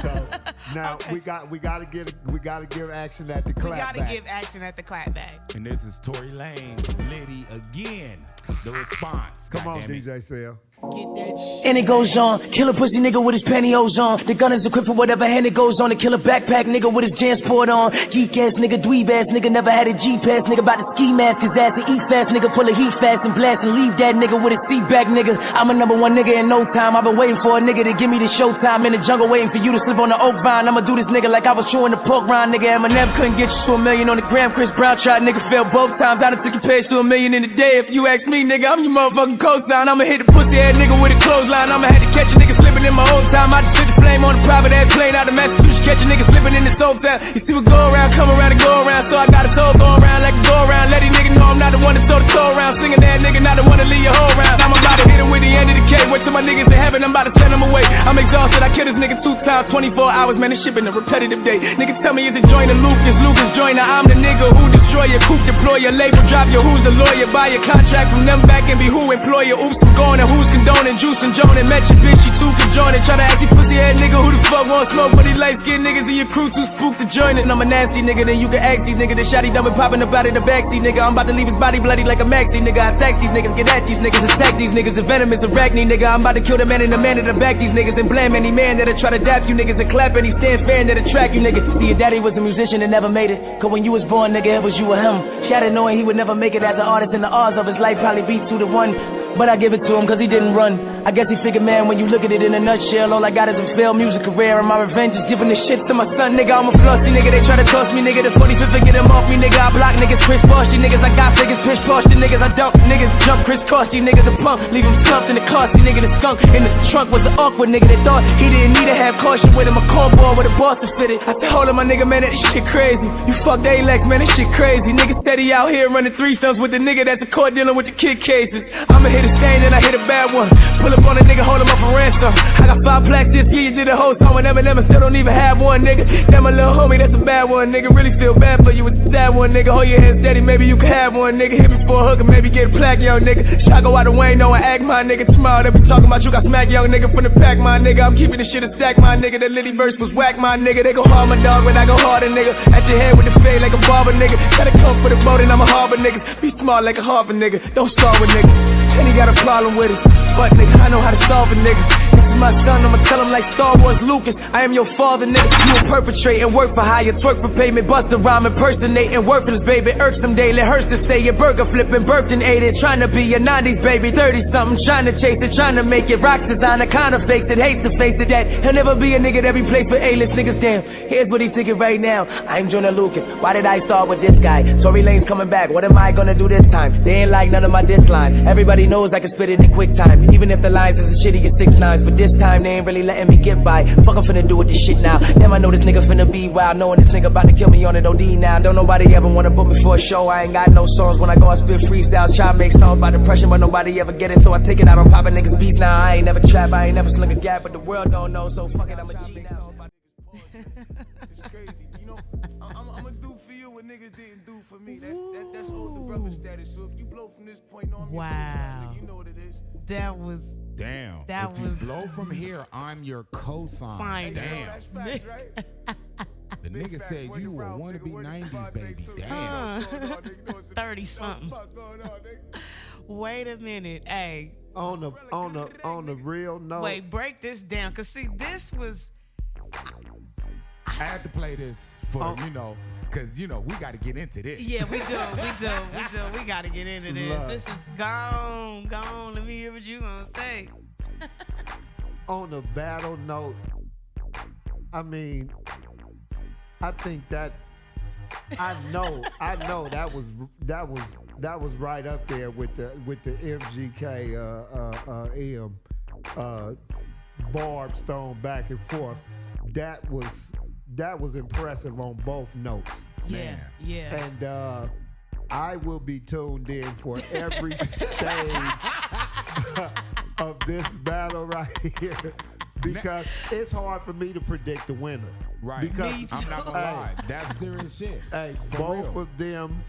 So now we gotta give action at the clap. We gotta give action at the clap back. And this is Tory Lanez, Liddy again. The response. Come on, goddamn it. DJ Cell. Get that shit. And it goes on, kill a pussy nigga with his pantyhose on. The gun is equipped for whatever hand it goes on. To kill a backpack nigga with his JanSport on. Geek ass nigga, dweeb ass nigga, never had a G-pass nigga. About to ski mask his ass and eat fast nigga. Pull a heat fast and blast and leave that nigga with his seat back nigga. I'm a number one nigga in no time. I've been waiting for a nigga to give me the showtime. In the jungle waiting for you to slip on the oak vine. I'ma do this nigga like I was chewing the pork rind nigga. Eminem couldn't get you to $1 million on the gram. Chris Brown tried nigga failed both times. I done took your page to $1 million in a day if you ask me nigga. nigga, I'm your motherfucking cosign. I'ma hit the pussy ass nigga with a clothesline. I'ma have to catch a nigga slipping in my own time. I just shit the flame on the private ass plane out of Massachusetts. Catch a nigga slipping in this old town. You see what go around, come around and go around. So I got a soul go around like a go around. Let these niggas know I'm not the one that told the toe around. Singing that nigga, not the one to leave your whole round. I'm about to hit him with the end of the K. Wait till my niggas in heaven, I'm about to send them away. I'm exhausted, I killed this nigga 2 times, 24 hours, man, this shit been a repetitive day. Nigga tell me, is it Joyner Lucas, Joyner? I'm the nigga who destroy your coupe, deploy your label, drop your who's the lawyer, buy your contract from them back and be who employer. Oops, I'm going and who's condoning, juice and Joan and met your bitch, she too conjoining. Try to ask you pussy head nigga who the fuck want smoke, but these light skinned niggas in your crew too spooked to join it. And I'm a nasty nigga, then you can ask these niggas. The shotty done been popping up out of the backseat, nigga. I'm about to leave his body bloody like a maxi, nigga. I tax these niggas, get at these niggas, attack these niggas. The venom is arachne, nigga. I'm about to kill the man and the man that'll back these niggas and blame any man that'll try to dap you niggas and clap any stand fan that'll track you, nigga. See, your daddy was a musician and never made it. Cause when you was born, nigga, it was you or him. Shattered knowing he would never make it as an artist, and the odds of his life probably be 2 to 1. But I give it to him cause he didn't run. I guess he figured, man, when you look at it in a nutshell, all I got is a failed music career, and my revenge is giving this shit to my son, nigga. I'm a flossy, nigga. They try to toss me, nigga. The 45th and get him off me, nigga. I block niggas, Chris Bosh, you niggas. I got figures, pitch posh, you niggas. I dump niggas, jump Chris Cross, you niggas. The punk, leave him slumped in the car, see, nigga. The skunk in the trunk was an awkward nigga. They thought he didn't need to have caution with him. A cornball with a boss to fit it. I said, hold on, my nigga, man, that shit crazy. You fucked A-Lex, man, that shit crazy. Nigga said he out here running threesomes with the nigga that's a court dealing with the kid cases. I'ma hit a stain and I hit a bad one. Pull up on a nigga, hold him up for ransom. I got 5 plaques this year, you did a whole song with Eminem and still don't even have one, nigga. That my little homie, that's a bad one, nigga. Really feel bad for you, it's a sad one, nigga. Hold your head steady, maybe you can have one, nigga. Hit me for a hook and maybe get a plaque, young nigga. Shot go out the way, no, I act my nigga. Tomorrow they be talking about you got smack, young nigga, from the pack, my nigga. I'm keeping this shit a stack, my nigga. That Liddy verse was whack, my nigga. They go hard, my dog, when I go harder, nigga. At your head with the fade like a barber, nigga. Try to come for the boat and I'm a harbor, niggas. Be smart like a Harvard, nigga. Don't start with niggas. And he got a problem with us, but nigga, I know how to solve it, nigga. This is my son, I'ma tell him like Star Wars Lucas. I am your father, nigga. You a perpetrate and work for hire, twerk for payment, bust a rhyme, impersonate and worthless, baby. Irksome daily, hurts to say your burger flipping, birthed in 80s, trying to be a 90s baby, 30 something, trying to chase it, trying to make it. Rocks designer, kinda fakes it, hates to face it. That he'll never be a nigga that be placed with A-list niggas. Damn, here's what he's thinking right now. I'm Joyner Lucas. Why did I start with this guy? Tory Lanez coming back. What am I gonna do this time? They ain't like none of my diss lines. Everybody knows I can spit it in quick time, even if the lines is the shitty as 6ix9ine. But this time they ain't really letting me get by. Fuck, I'm finna do with this shit now. Damn, I know this nigga finna be wild, knowing this nigga about to kill me on it OD now. Don't nobody ever wanna book me for a show. I ain't got no songs. When I go I spit freestyles, try to make songs about depression, but nobody ever get it, so I take it out on popping niggas beats now. I ain't never trap, I ain't never sling a gap, but the world don't know, so fuck it, I'm a G now. It's crazy, you know. I'ma do for you what niggas didn't do for me. That's older brother status. So if you blow from this point on, wow, you know what it is. That was damn. That if was you blow from here. I'm your cosign. Fine. Damn. That's facts, right? The nigga said you were wanna be 90s baby. Damn. 30 something. Wait a minute, hey. On the real note. Wait, break this down, cause see, this was. I had to play this for cause we got to get into this. Yeah, we do. We got to get into this. Love. This is gone. Let me hear what you gonna say. On the battle note, I mean, I think that I know that was right up there with the MGK Barb Stone back and forth. That was impressive on both notes. Yeah. And I will be tuned in for every stage of this battle right here, because it's hard for me to predict the winner. Right. Because I'm not gonna lie, that's serious shit. Hey, both of them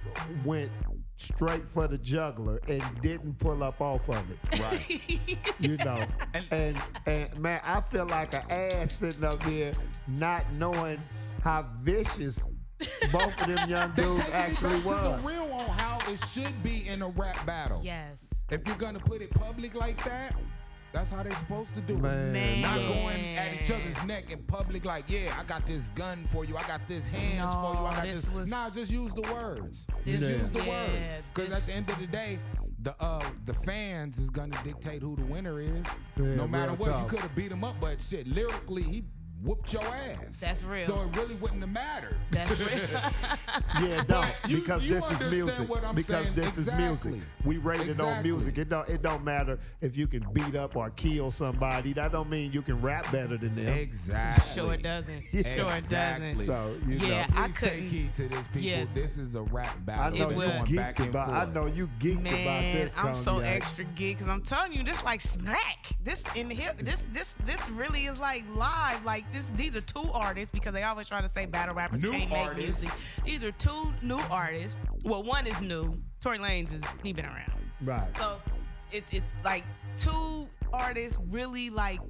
went straight for the juggler and didn't pull up off of it. Right. And man, I feel like an ass sitting up here not knowing how vicious both of them young dudes actually was. To the real on how it should be in a rap battle. Yes. If you're gonna put it public like that, that's how they're supposed to do it. Man. Not going at each other's neck in public like, yeah, I got this gun for you, I got this hands for you, I got this. Nah, just use the words. Just use the words. Because at the end of the day, the fans is gonna dictate who the winner is. Yeah, no matter what, talk. you could have beat him up, but shit, lyrically, he whooped your ass. That's real. So it really wouldn't have mattered. That's real. Yeah, no, you because this is understand music. what I'm Because saying? this is music. We rate it on Exactly. music. It don't matter if you can beat up or kill somebody. That don't mean you can rap better than them. Exactly. Sure it doesn't. Yeah. Sure it doesn't. So you Yeah, know. I Please couldn't. take heed to this, people. Yeah. This is a rap I battle. know It you will. Going back geeked and about. I forth. know you geeked about Man, this. I'm so Coniyac. extra geek because I'm telling you, this like smack. This in here, this really is like live. Like these are two artists because they always try to say battle rappers New can't make artists. music. These are two new artists. Well, one is new. Tory Lanez he been around. Right. So it's like two artists really like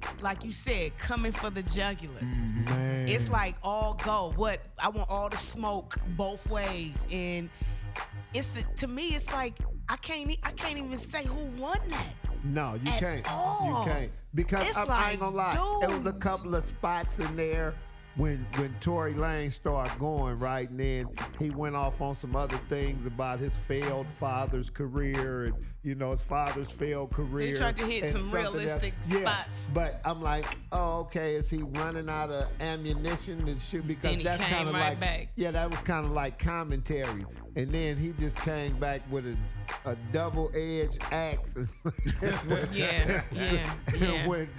you said coming for the jugular. Man. It's like all go. What I want all the smoke both ways, and to me it's like I can't even say who won that. No, you At can't. all. You can't. Because It's I like, ain't gonna lie. dude. There was a couple of spots in there when Tory Lanez started going, right? And then he went off on some other things about his failed father's career and, his father's failed career. He tried to hit and some something realistic else. Yeah, spots. but I'm like, oh, okay, is he running out of ammunition and shit? Because Then he that's came kind of right like, back. yeah, that was kind of like commentary. And then he just came back with a double-edged axe. Yeah. And went,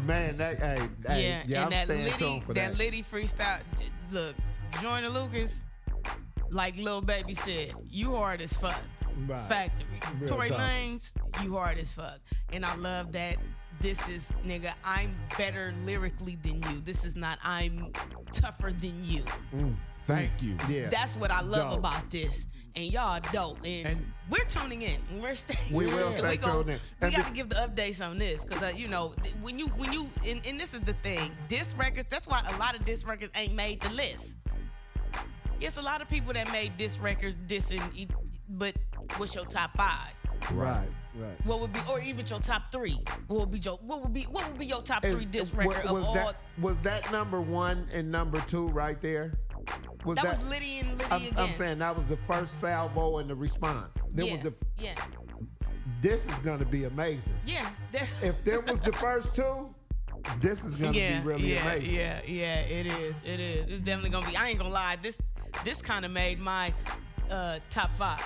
man, that, hey, Yeah, I'm and staying tuned for that. Liddy freestyle. Look, Joyner Lucas, like Lil Baby said, you hard as fuck. Right. Factory. Real Tory talk. Lanez, you hard as fuck. And I love that this is, nigga, I'm better lyrically than you. This is not I'm tougher than you. Thank you. Yeah. That's what I love Dope. about this. And y'all dope. And we're tuning in. We're staying. We will stay tuned in. We And got to give the updates on this because when you and this is the thing. Diss records. That's why a lot of diss records ain't made the list. It's a lot of people that made diss records dissing, but what's your top 5? Right. What would be, or even your top 3? What would be your top 3 diss record of all? Was that number 1 and number 2 right there? That was Liddy and Liddy again. I'm saying that was the first salvo and the response. Yeah. This is gonna be amazing. Yeah. If there was the first 2, this is gonna be really amazing. Yeah, it is. It's definitely gonna be. I ain't gonna lie. This kind of made my top 5.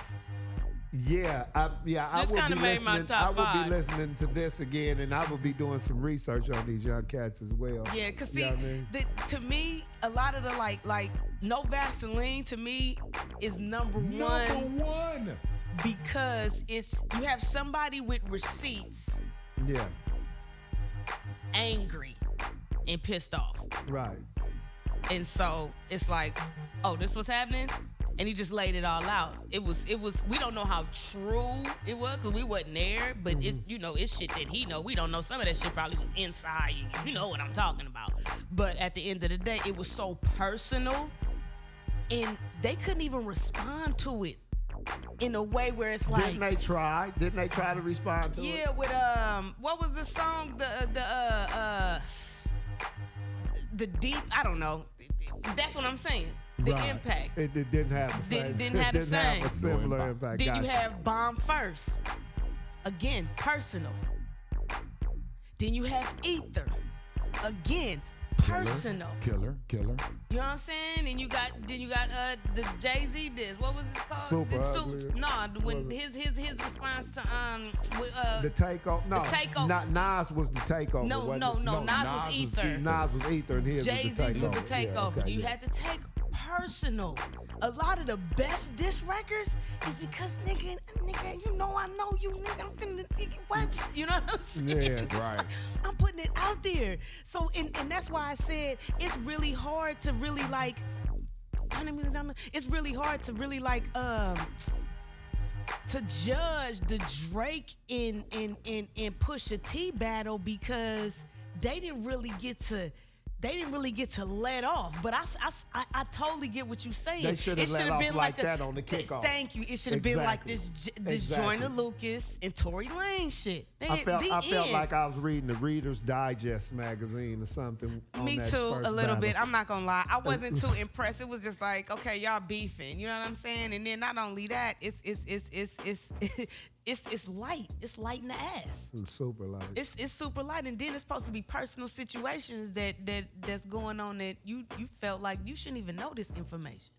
Yeah, I This will kinda be made my listening. top I will 5. be listening to this again, and I will be doing some research on these young cats as well. Yeah, cause You see, know what I mean? to me, a lot of the like No Vaseline to me is number one because you have somebody with receipts, Yeah, angry and pissed off, right. and so it's like, oh, this was happening. And he just laid it all out. It was. We don't know how true it was because we wasn't there. But it's shit that he know. We don't know. Some of that shit probably was inside. You know what I'm talking about. But at the end of the day, it was so personal, and they couldn't even respond to it in a way where it's like. Didn't they try to respond to it? Yeah, with what was the song? The deep. I don't know. That's what I'm saying. The Right. impact. It didn't have the same. Didn't have the It didn't have same. a similar impact. Then you Gotcha. have Bomb First. Again, personal. Then you have Ether. Again, personal. Killer. You know what I'm saying? And you got the Jay-Z diss. What was it called? Super The Ugly. No, when his response to The takeover. No, the takeover. Nas was the takeover. No, wasn't no, it? no. Nas was Ether. Nas was Ether, and his Jay-Z was the takeover. was the takeover. Yeah, okay, You yeah. had to take personal. A lot of the best diss records is because nigga, you know I know you, nigga. I'm finna, nigga, what? You know what I'm saying? Yeah, It's right. like, I'm putting it out there. So, and that's why I said it's really hard to really like. It's really hard to really like to judge the Drake and Pusha T battle because they didn't really get to let off. But I totally get what you're saying. They should have let off like that on the kickoff. Thank you. It should have been like this Exactly. Joyner Lucas and Tory Lanez shit. I felt like I was reading the Reader's Digest magazine or something. On Me that too, first a little bit. battle. I'm not gonna lie. I wasn't too impressed. It was just like, okay, y'all beefing. You know what I'm saying? And then not only that, it's it's light. It's light in the ass. It's super light. It's super light, and then it's supposed to be personal situations that's going on that you felt like you shouldn't even know this information.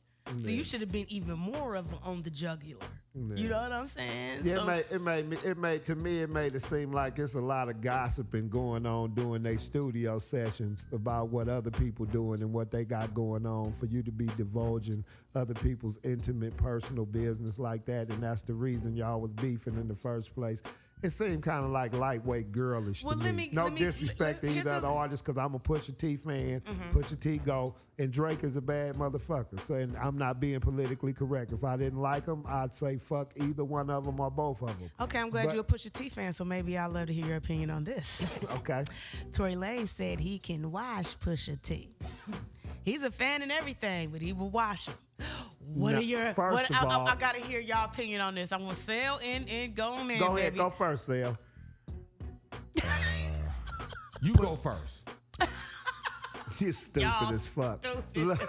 So you should have been even more of on the jugular. Yeah. You know what I'm saying? Yeah, so, it made it seem like it's a lot of gossiping going on during their studio sessions about what other people doing and what they got going on, for you to be divulging other people's intimate personal business like that, and that's the reason y'all was beefing in the first place. It seemed kind of like lightweight girlish to me. No disrespect to either other artist, because I'm a Pusha T fan. Pusha T go, and Drake is a bad motherfucker. So, and I'm not being politically correct. If I didn't like him, I'd say fuck either one of them or both of them. Okay, I'm glad you're a Pusha T fan, so maybe I'd love to hear your opinion on this. Okay. Tory Lanez said he can wash Pusha T. He's a fan and everything, but he will wash him. What are your? First of all, I gotta hear y'all opinion on this. I want Sel and go on in. Go ahead, baby. go first, Sel. You go first. You stupid as fuck. Stupid. Look.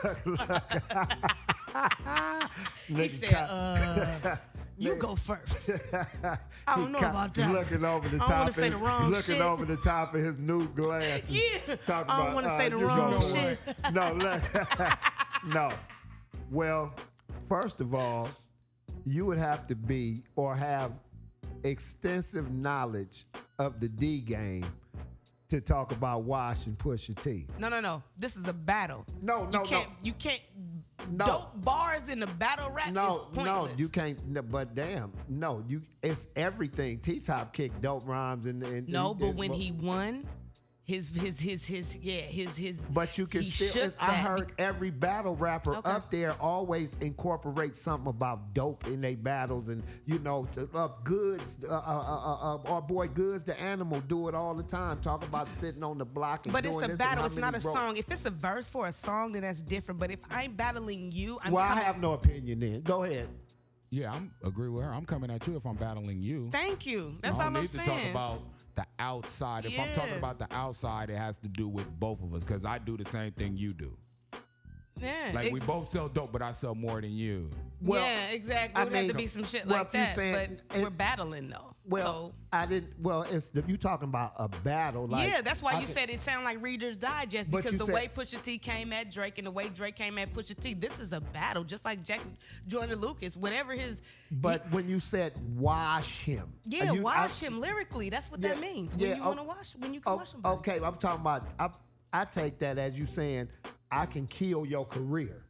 He said, you go first. I don't know about that. Looking over the I don't top. want to say the wrong shit. Looking over the top of his new glasses. Yeah. Talking I don't want to say the wrong shit. No, look. No. Well, first of all, you would have to be or have extensive knowledge of the D game to talk about Wash and Pusha T. No. This is a battle. No. You can't. No. Dope bars in the battle rap is pointless. You can't. But damn, no. It's everything. T-Top kicked dope rhymes and but when he won, his. But you can still. I heard every battle rapper up there always incorporate something about dope in their battles, and Goods. Our boy Goods the Animal do it all the time. Talk about sitting on the block. And but doing it's a this battle. It's not a song. If it's a verse for a song, then that's different. But if I'm battling you, I have no opinion. Then go ahead. Yeah, I'm agree with her. I'm coming at you if I'm battling you. Thank you. That's all I'm saying. I need to talk about the outside. If I'm talking about the outside, it has to do with both of us, because I do the same thing you do. Yeah. Like we both sell dope, but I sell more than you. Well, yeah, exactly. It would have to be some shit like that. But we're battling though. Well, I didn't. Well, you talking about a battle? Like, yeah, that's why you said it sounded like Reader's Digest, because the way Pusha T came at Drake and the way Drake came at Pusha T, this is a battle, just like Joyner Lucas, whatever his. But when you said wash him, wash him lyrically. That's what that means. When you want to wash, when you can wash him. Okay, I'm talking about. I take that as you saying I can kill your career.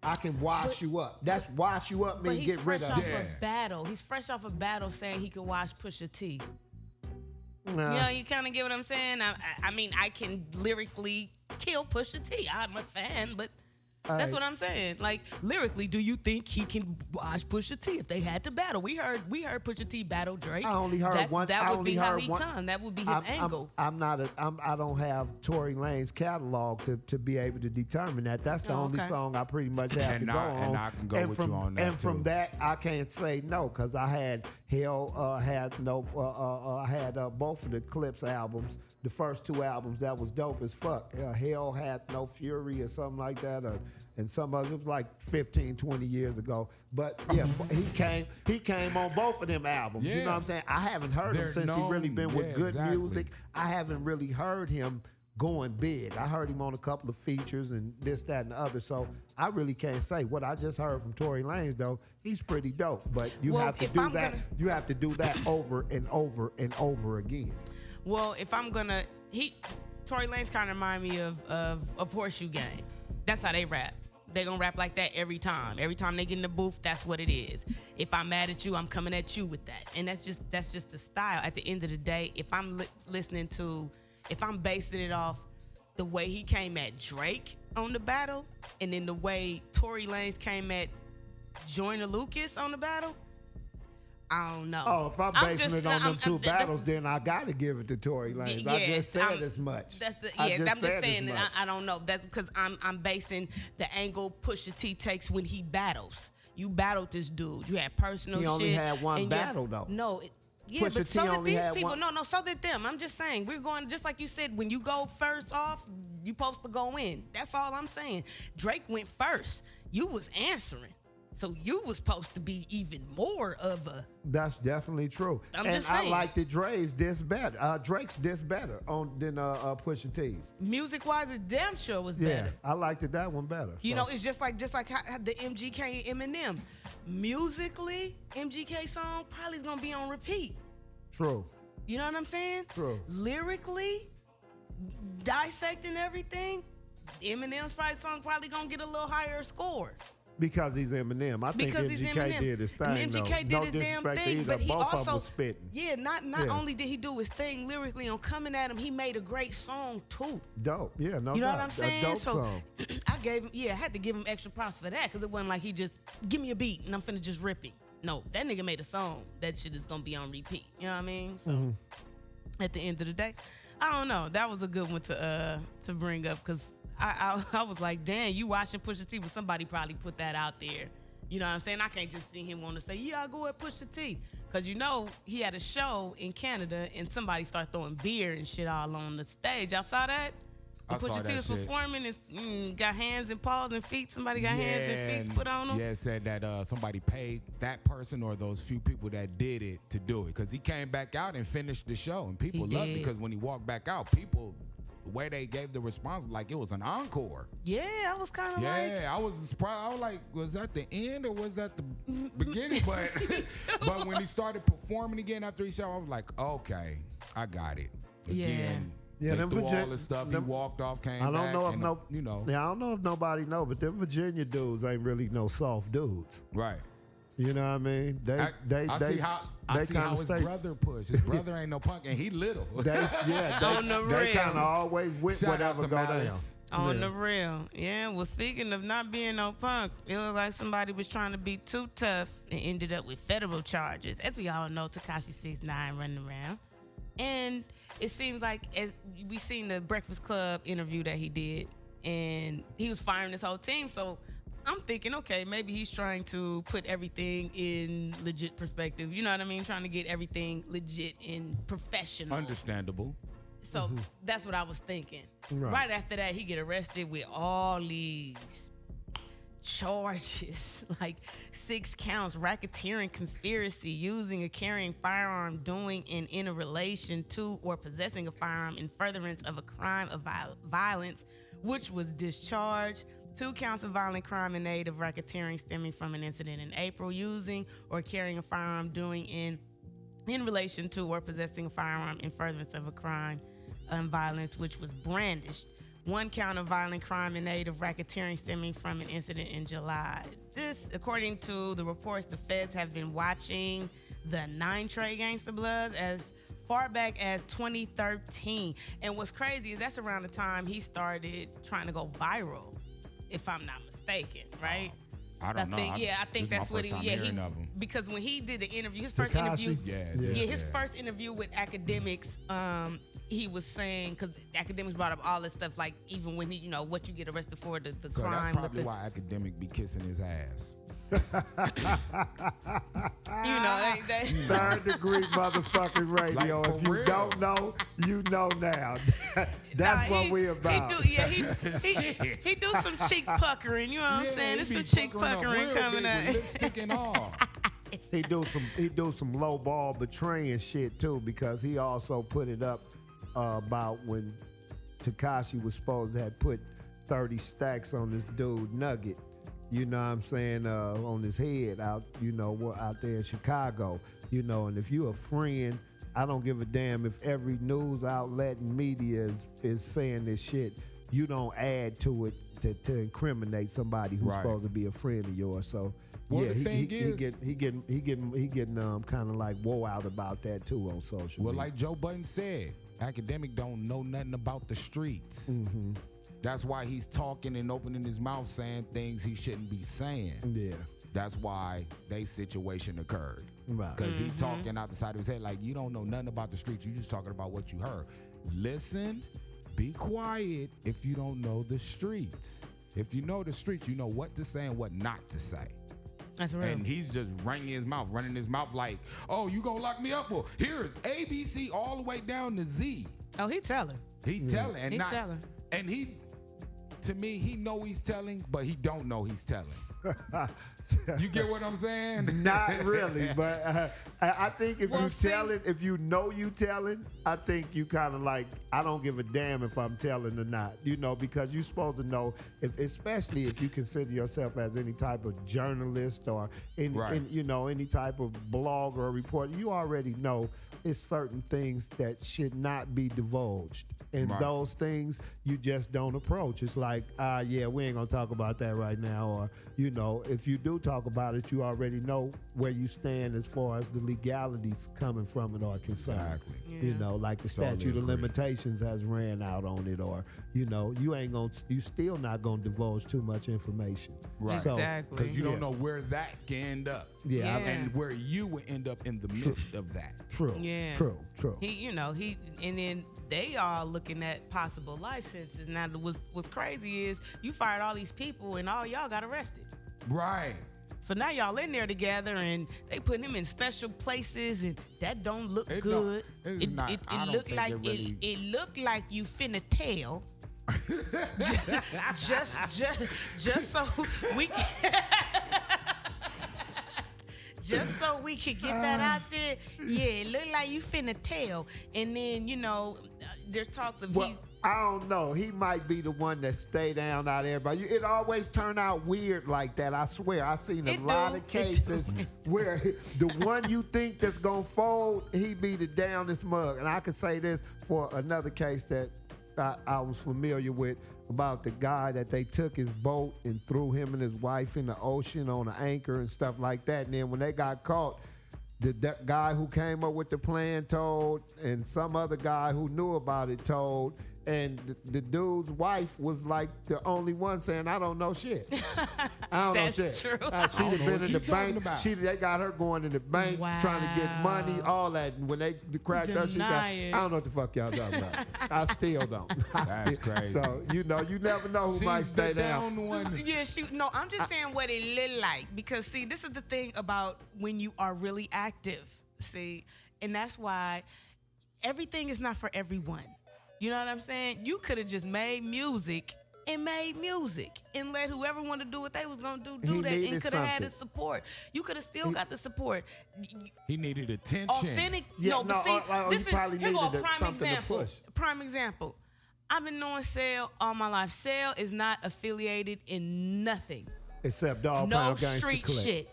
I can wash you up. That's wash you up means get rid of. But he's fresh off a battle. He's fresh off a battle saying he could wash Pusha T. Nah. You kind of get what I'm saying? I mean, I can lyrically kill Pusha T. I'm a fan, but that's what I'm saying. Like, lyrically, do you think he can wash Pusha T if they had to battle? We heard Pusha T battle Drake. I only heard one. That would be how he come. That would be his angle. I don't have Tory Lanez catalog to be able to determine that. That's the only song I pretty much have to go on. And I can go with you on that. And from that, I can't say no, because I had both of the Clips albums, the first two albums, that was dope as fuck. Hell Had No Fury or something like that, and some others. It was like 15, 20 years ago. But yeah, he came on both of them albums. Yeah. You know what I'm saying? I haven't heard him since he really been with good music. I haven't really heard him going big. I heard him on a couple of features and this, that, and the other. So I really can't say. What I just heard from Tory Lanez, though, he's pretty dope. But you have to do that. You have to do that over and over and over again. Well, if I'm gonna, Tory Lanez kind of remind me of Horseshoe Gang. That's how they rap. They gonna rap like that every time. Every time they get in the booth, that's what it is. If I'm mad at you, I'm coming at you with that. And that's just the style. At the end of the day, if I'm if I'm basing it off the way he came at Drake on the battle, and then the way Tory Lanez came at Joyner Lucas on the battle, I don't know. Oh, if I'm basing it on them two battles, then I gotta give it to Tory Lanez. Yeah, I just said as much. I'm just saying that I don't know. That's because I'm basing the angle Pusha T takes when he battles. You battled this dude. You had personal shit. He only had one battle though. No. Yeah, but so did these people. No, so did them. I'm just saying, we're going, just like you said, when you go first off, you supposed to go in. That's all I'm saying. Drake went first. You was answering. So you was supposed to be even more of a. That's definitely true. I'm and just saying. I like that Drake's this better. Drake's this better than Pusha T's. Music-wise, it damn sure was better. Yeah, I liked that one better. You know, it's just like how the MGK and Eminem. Musically, MGK song probably is gonna be on repeat. True. You know what I'm saying? True. Lyrically, dissecting everything, Eminem's song probably gonna get a little higher score. Because he's Eminem. I think MGK did his thing. And MGK did his damn thing, but he Both also of them was spitting. Yeah, not only did he do his thing lyrically on Coming at Him, he made a great song too. Dope, yeah, no doubt. You know what I'm saying? A dope so song. I had to give him extra props for that because it wasn't like he just give me a beat and I'm finna just rip it. No, that nigga made a song. That shit is gonna be on repeat. You know what I mean? So at the end of the day, I don't know. That was a good one to bring up because I was like, damn, you watching Pusha T, but somebody probably put that out there. You know what I'm saying? I can't just see him want to say, yeah, I'll go at Pusha T. Because you know he had a show in Canada and somebody started throwing beer and shit all on the stage. Y'all saw that? Pusha T was performing and got hands and paws and feet. Somebody got hands and feet put on him. Yeah, it said that somebody paid that person or those few people that did it to do it. Because he came back out and finished the show. And people loved it because when he walked back out, people... The way they gave the response, like it was an encore. Yeah, I was kind of like... Yeah, I was surprised. I was like, was that the end or was that the beginning? But when he started performing again after he shot, I was like, okay, I got it. Again, yeah, they threw all this stuff. He walked off, came back. I don't know if nobody know, but them Virginia dudes ain't really no soft dudes. Right. You know what I mean? I see how his brother pushed. His brother ain't no punk, and he little. They kind of always with whatever go down. On the real. Yeah, well, speaking of not being no punk, it looked like somebody was trying to be too tough and ended up with federal charges. As we all know, Tekashi 6ix9nine running around. And it seems like, as we seen the Breakfast Club interview that he did, and he was firing his whole team, so... I'm thinking, okay, maybe he's trying to put everything in legit perspective. You know what I mean? Trying to get everything legit and professional. Understandable. So that's what I was thinking. Right after that, he get arrested with all these charges, like 6 counts, racketeering, conspiracy, using or carrying firearm, doing and in a relation to or possessing a firearm in furtherance of a crime of violence, which was discharged. 2 counts of violent crime in aid of racketeering stemming from an incident in April, using or carrying a firearm, doing in relation to or possessing a firearm in furtherance of a crime and violence, which was brandished. 1 count of violent crime in aid of racketeering stemming from an incident in July. This, according to the reports, the feds have been watching the 9 Trey Gangsta Bloods as far back as 2013. And what's crazy is that's around the time he started trying to go viral, if I'm not mistaken, right? I don't know. I think that's what he because when he did the interview, his first interview, his first interview with Academics, he was saying, because Academics brought up all this stuff, like even when he, you know, what you get arrested for, the so crime. That's probably why Academic be kissing his ass. You know, they 3rd degree motherfucking radio. Like, if you don't know, you know now. That's what we about. He do some cheek puckering. You know what I'm saying? There's some cheek puckering coming up. Lipstick and all. He do some low ball betraying shit too, because he also put it up about when Tekashi was supposed to have put 30 stacks on this dude Nugget. You know what I'm saying, on his head out there in Chicago, and if you a friend, I don't give a damn if every news outlet and media is saying this shit. You don't add to it to incriminate somebody who's supposed to be a friend of yours. So he getting kind of like woe out about that too on social media. Like Joe Budden said, Academic don't know nothing about the streets. Mm-hmm. That's why he's talking and opening his mouth saying things he shouldn't be saying. Yeah. That's why they situation occurred. Right. Because he talking out the side of his head like, you don't know nothing about the streets. You just talking about what you heard. Listen, be quiet if you don't know the streets. If you know the streets, you know what to say and what not to say. That's real. And he's just running his mouth like, oh, you gonna lock me up? Well, here's ABC all the way down to Z. Oh, he telling. He telling. He telling. And he to me, he know he's telling, but he don't know he's telling. You get what I'm saying? Not really, but I think if if you know you telling, I think you kind of like, I don't give a damn if I'm telling or not, because you're supposed to know, especially if you consider yourself as any type of journalist or any type of blog or report, you already know it's certain things that should not be divulged. And those things you just don't approach. It's like, we ain't gonna talk about that right now. Or, if you do talk about it, you already know where you stand as far as the legalities coming from it are concerned. Exactly. Yeah. Like the statute of limitations has ran out on it, or, you still not gonna divulge too much information. Right. So, exactly. Because you don't know where that can end up. Yeah. And where you would end up in the midst of that. True. Yeah. True. And then they are looking at possible life sentences. Now, what's crazy is you fired all these people and all y'all got arrested. Right. So now y'all in there together and they putting him in special places and that don't look good. It looked like you finna tell. just so we can just so we could get that out there. Yeah, it looked like you finna tell. And then, there's talks of I don't know. He might be the one that stay down out there, but it always turn out weird like that. I swear, I've seen a lot of cases where the one you think that's gonna fold, he be the downest mug. And I can say this for another case that I was familiar with about the guy that they took his boat and threw him and his wife in the ocean on an anchor and stuff like that. And then when they got caught, the guy who came up with the plan told, and some other guy who knew about it told, and the dude's wife was like the only one saying, I don't know shit. I don't know shit. That's true. She'd have been in the bank. They got her going in the bank trying to get money, all that. And when they cracked her, she said, I don't know what the fuck y'all talking about. I still don't. That's crazy. So, you never know who might stay down. Yeah, no, I'm just saying what it looked like. Because, see, this is the thing about when you are really active. See, and that's why everything is not for everyone. You know what I'm saying? You could have just made music and let whoever wanted to do what they was going to do that, and could have had the support. You could have still got the support. He needed attention. Authentic. Yeah, this is probably here needed go a prime something example. to push. Prime example. I've been knowing Sale all my life. Sale is not affiliated in nothing. Except Dog No Pound Gangsta street Click. shit.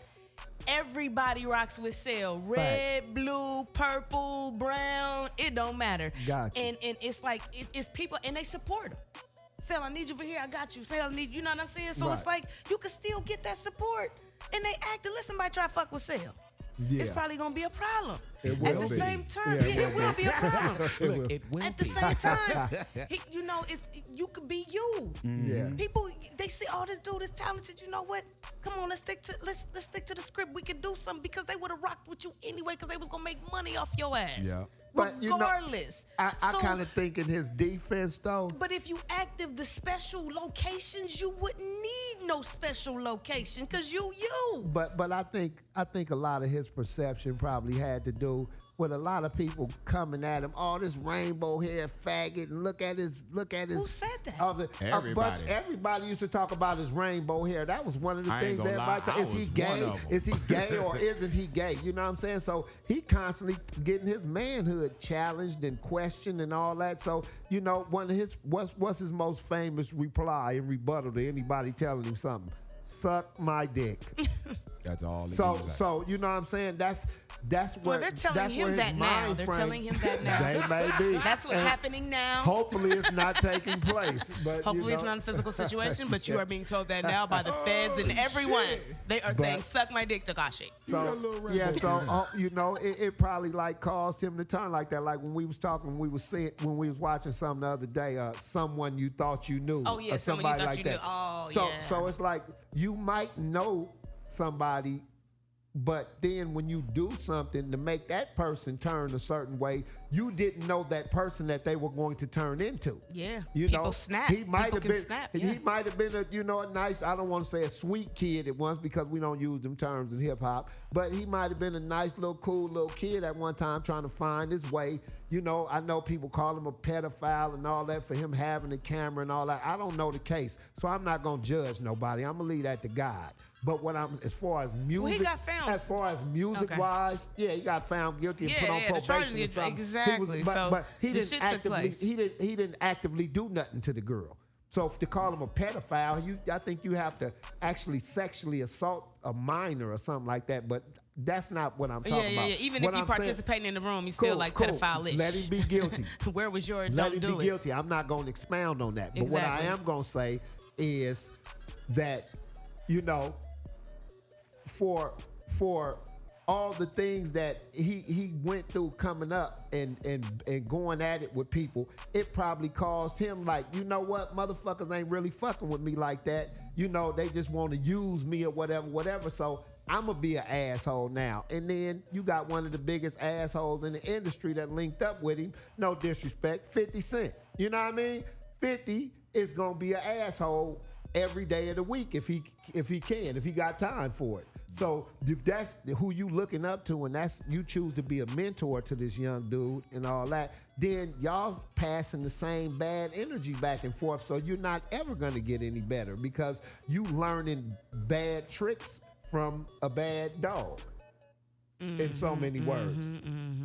Everybody rocks with Sale. Red, blue, purple, brown. It don't matter. Gotcha. And it's like, it's people, and they support him. Sale, I need you for here. I got you. Sale, I need you. Know what I'm saying? So it's like, you can still get that support. And they act, let somebody try to fuck with Sale. Yeah. It's probably going to be a problem. It will At the be. same time, it will be a problem. It will At the same time, you could be you. Yeah. People, they see, this dude is talented. You know what? Come on, let's stick to the script. We could do something, because they would have rocked with you anyway, because they was gonna make money off your ass. Yeah. But regardless. I kind of think in his defense though. But if you active the special locations, you wouldn't need no special location, because you. But I think a lot of his perception probably had to do with a lot of people coming at him. All this rainbow hair faggot, and look at his. Who said that? Everybody used to talk about his rainbow hair. That was one of the things everybody talk. Is he gay? Is he gay or isn't he gay? You know what I'm saying? So he constantly getting his manhood challenged and questioned and all that. So one of his what's his most famous reply and rebuttal to anybody telling him something? Suck my dick. That's all. So you know what I'm saying? That's where they're telling him that now. They're telling him that now. They may be. That's what's happening now. Hopefully it's not taking place. But hopefully it's not a physical situation, but you are being told that now by the feds and everyone. They are saying, suck my dick, Tekashi. So it probably like caused him to turn like that. Like when we was talking, when we was watching something the other day, someone you thought you knew. Oh yeah, or someone you thought like you that. knew. Oh yeah. So it's like you might know somebody, but then when you do something to make that person turn a certain way, you didn't know that person that they were going to turn into. Yeah. People snap. He might have been. Snap, He might have been a nice. I don't want to say a sweet kid at once, because we don't use them terms in hip hop. But he might have been a nice little cool little kid at one time, trying to find his way you know, I know people call him a pedophile and all that for him having a camera and all that. I don't know the case, so I'm not gonna judge nobody. I'm gonna leave that to God. But as far as music, well, he got found. As far as music wise, yeah, he got found guilty and put on probation or something. Exactly. But he didn't actively do nothing to the girl. So to call him a pedophile, I think you have to actually sexually assault a minor or something like that. But that's not what I'm talking about. Yeah. Even if you participating in the room, you still like pedophile-ish. Let him be guilty. Where was your Let him be guilty. I'm not going to expound on that. But what I am going to say is that, you know, for all the things that he went through coming up and going at it with people, it probably caused him like, you know what, motherfuckers ain't really fucking with me like that. You know, they just want to use me or whatever. So I'm going to be an asshole now. And then you got one of the biggest assholes in the industry that linked up with him. No disrespect, 50 Cent. You know what I mean? 50 is going to be an asshole every day of the week if he got time for it. So if that's who you looking up to and that's you choose to be a mentor to this young dude and all that, then y'all passing the same bad energy back and forth. So you're not ever going to get any better because you learning bad tricks from a bad dog in so many words.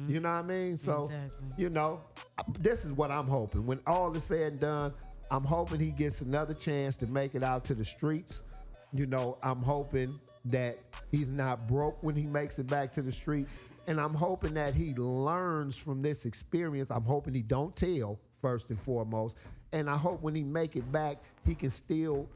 You know what I mean? So, you know, this is what I'm hoping. When all is said and done, I'm hoping he gets another chance to make it out to the streets. You know, I'm hoping that he's not broke when he makes it back to the streets. And I'm hoping that he learns from this experience. I'm hoping he don't tell, first and foremost. And I hope when he make it back, he can still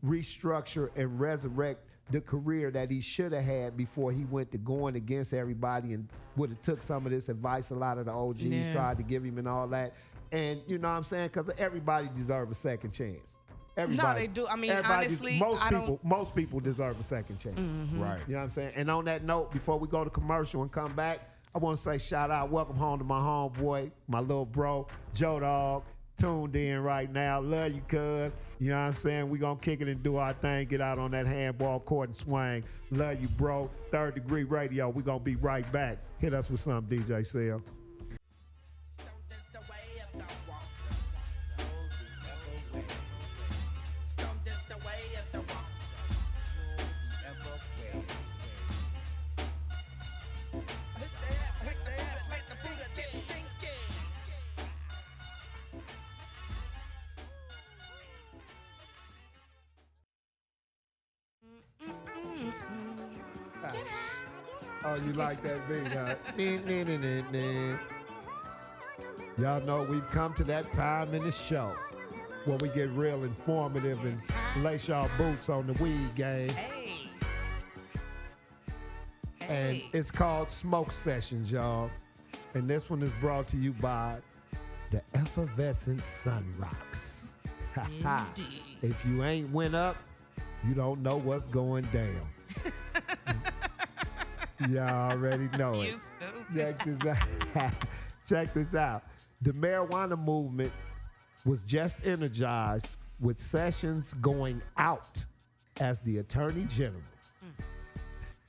restructure and resurrect the career that he should have had before he went to going against everybody and would have took some of this advice a lot of the OGs tried to give him and all that. And you know what I'm saying? Because everybody deserves a second chance. Everybody. No, they do. I mean, honestly, most people deserve a second chance. Right. You know what I'm saying? And on that note, before we go to commercial and come back, I want to say shout out, welcome home to my homeboy, my little bro, Joe Dog, tuned in right now. Love you, cuz. You know what I'm saying? We gonna kick it and do our thing, get out on that handball court and swing. Love you, bro. 3rd Degree Radio. We gonna be right back. Hit us with something, DJ Cell. Oh, you like that beat, huh? Y'all know we've come to that time in the show where we get real informative and lace y'all boots on the weed game. Hey. And it's called Smoke Sessions, y'all. And this one is brought to you by the Effervescent Sun Rocks. If you ain't went up, you don't know what's going down. Y'all already know it. Check this out. Check this out. The marijuana movement was just energized with Sessions going out as the Attorney General.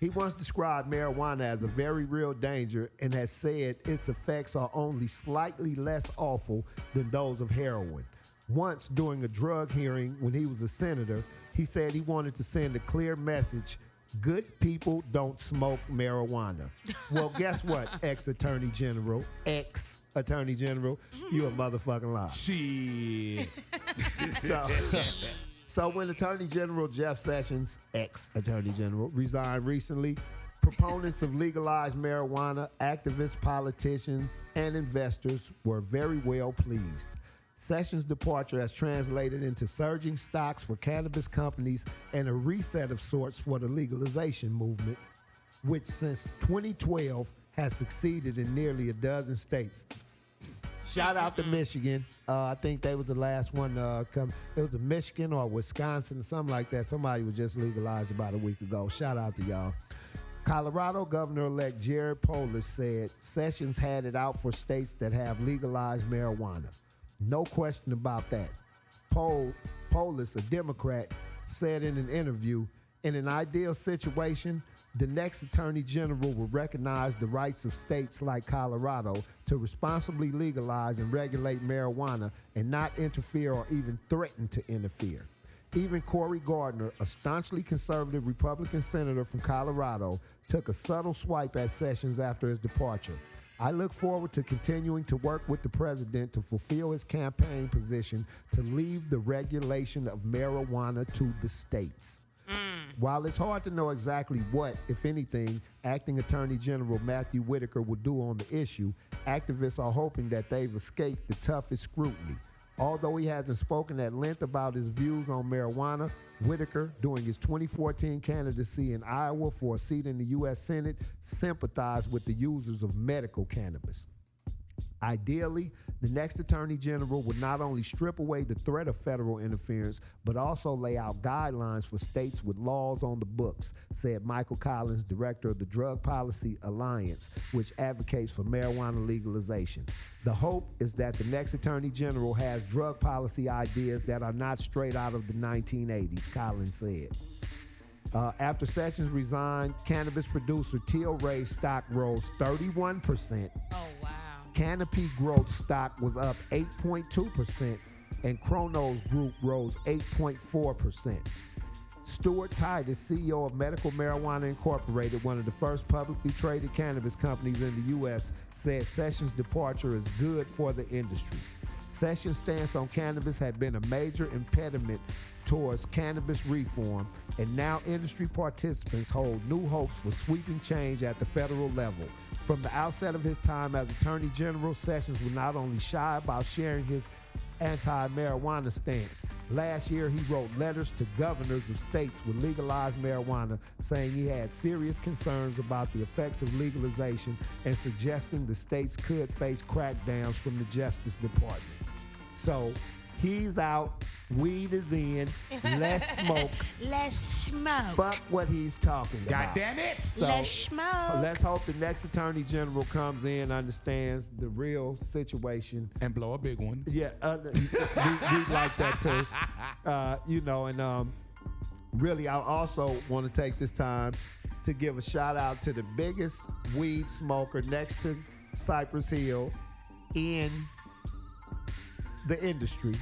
He once described marijuana as a very real danger and has said its effects are only slightly less awful than those of heroin. Once during a drug hearing when he was a senator, he said he wanted to send a clear message: good people don't smoke marijuana. Well, guess what, ex-Attorney General, you a motherfucking liar. Shit. So when Attorney General Jeff Sessions, ex-Attorney General, resigned recently, proponents of legalized marijuana, activists, politicians, and investors were very well pleased. Sessions' departure has translated into surging stocks for cannabis companies and a reset of sorts for the legalization movement, which since 2012 has succeeded in nearly a dozen states. Shout out to Michigan. I think they was the last one to come. It was Michigan or Wisconsin or something like that. Somebody was just legalized about a week ago. Shout out to y'all. Colorado Governor-elect Jared Polis said Sessions had it out for states that have legalized marijuana. No question about that. Polis, a Democrat, said in an interview, in an ideal situation, The next attorney general will recognize the rights of states like Colorado to responsibly legalize and regulate marijuana and not interfere or even threaten to interfere. Even Cory Gardner, a staunchly conservative Republican senator from Colorado, took a subtle swipe at Sessions after his departure. I look forward to continuing to work with the president to fulfill his campaign position to leave the regulation of marijuana to the states. While it's hard to know exactly what, if anything, Acting Attorney General Matthew Whitaker will do on the issue, activists are hoping that they've escaped the toughest scrutiny. Although he hasn't spoken at length about his views on marijuana, Whitaker, during his 2014 candidacy in Iowa for a seat in the U.S. Senate, sympathized with the users of medical cannabis. Ideally, the next Attorney General would not only strip away the threat of federal interference, but also lay out guidelines for states with laws on the books, said Michael Collins, director of the Drug Policy Alliance, which advocates for marijuana legalization. The hope is that the next Attorney General has drug policy ideas that are not straight out of the 1980s, Collins said. After Sessions resigned, cannabis producer Tilray's stock rose 31%. Oh, wow. Canopy Growth stock was up 8.2%, and Kronos Group rose 8.4%. Stuart Titus, CEO of Medical Marijuana Incorporated, one of the first publicly traded cannabis companies in the U.S., said Sessions' departure is good for the industry. Sessions' stance on cannabis had been a major impediment towards cannabis reform, and now industry participants hold new hopes for sweeping change at the federal level. From the outset of his time as Attorney General, Sessions was not only shy about sharing his anti-marijuana stance. Last year, he wrote letters to governors of states with legalized marijuana, saying he had serious concerns about the effects of legalization and suggesting the states could face crackdowns from the Justice Department. So he's out, weed is in, let's smoke. Let's smoke. Fuck what he's talking God about. damn it. So Let's smoke. let's hope the next Attorney General comes in, understands the real situation. And blow a big one. Yeah, we like that too. And really, I also want to take this time to give a shout out to the biggest weed smoker next to Cypress Hill in the industry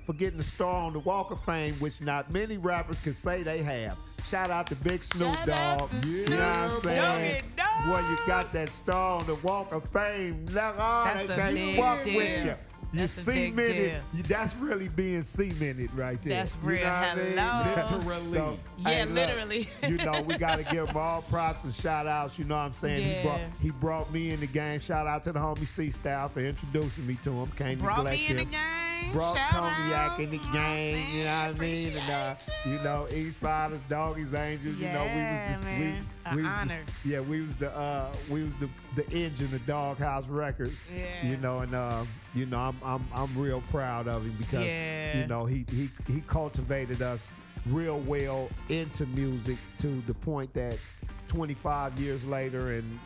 for getting a star on the Walk of Fame, which not many rappers can say they have. Shout out to Big Snoop Shout Dogg. out to You Snoop know what I'm saying? Doggy Dogg. Boy, you got that star on the Walk of Fame. Now, That's they a can't big fuck deal. with you. You That's a big cemented. deal. That's really being cemented right there. That's You real. know what I mean? Hello. Literally. So, Yeah, hey, look, literally. we got to give him all props and shout outs. You know what I'm saying? Yeah. He brought me in the game. Shout out to the homie C-Style for introducing me to him. Can't Brought neglect me in the him. game. Brought Shout Coniyac out. in the game, you know what I mean? And Appreciate East Siders, Doggies, Angels, Yeah, man. we An was honor. we was the engine of Doghouse Records. Yeah. You know, and I'm real proud of him because Yeah. he cultivated us real well into music to the point that 25 years later and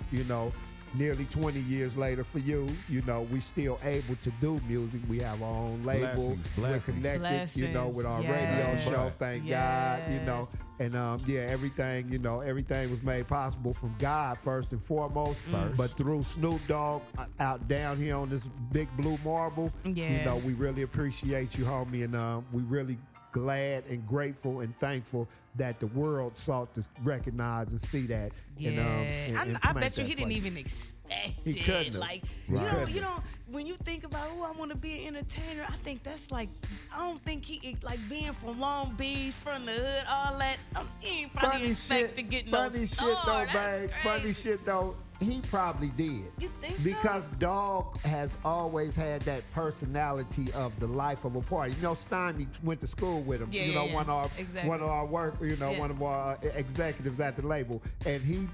nearly 20 years later for you, we still able to do music. We have our own label. Blessings. We're connected, with our radio Yes. show. Thank God, Yes. And everything was made possible from God first and foremost. But through Snoop Dogg out down here on this big blue marble, Yeah. we really appreciate you, homie, and we really glad and grateful and thankful that the world sought to recognize and see that. Yeah, And I plant bet you that he didn't flag. even expect He it. couldn't have. Like He couldn't you have. don't. When you think about, I want to be an entertainer. I think that's like, I don't think he like being from Long Beach, from the hood, all that. He ain't probably Funny expect shit, to get funny no shit star. though, That's babe. crazy. Funny shit though. He probably did. You think so? Because Dog has always had that personality of the life of a party. Steiny went to school with him. Yeah, one of exactly. our work, Yeah. one of our executives at the label, and he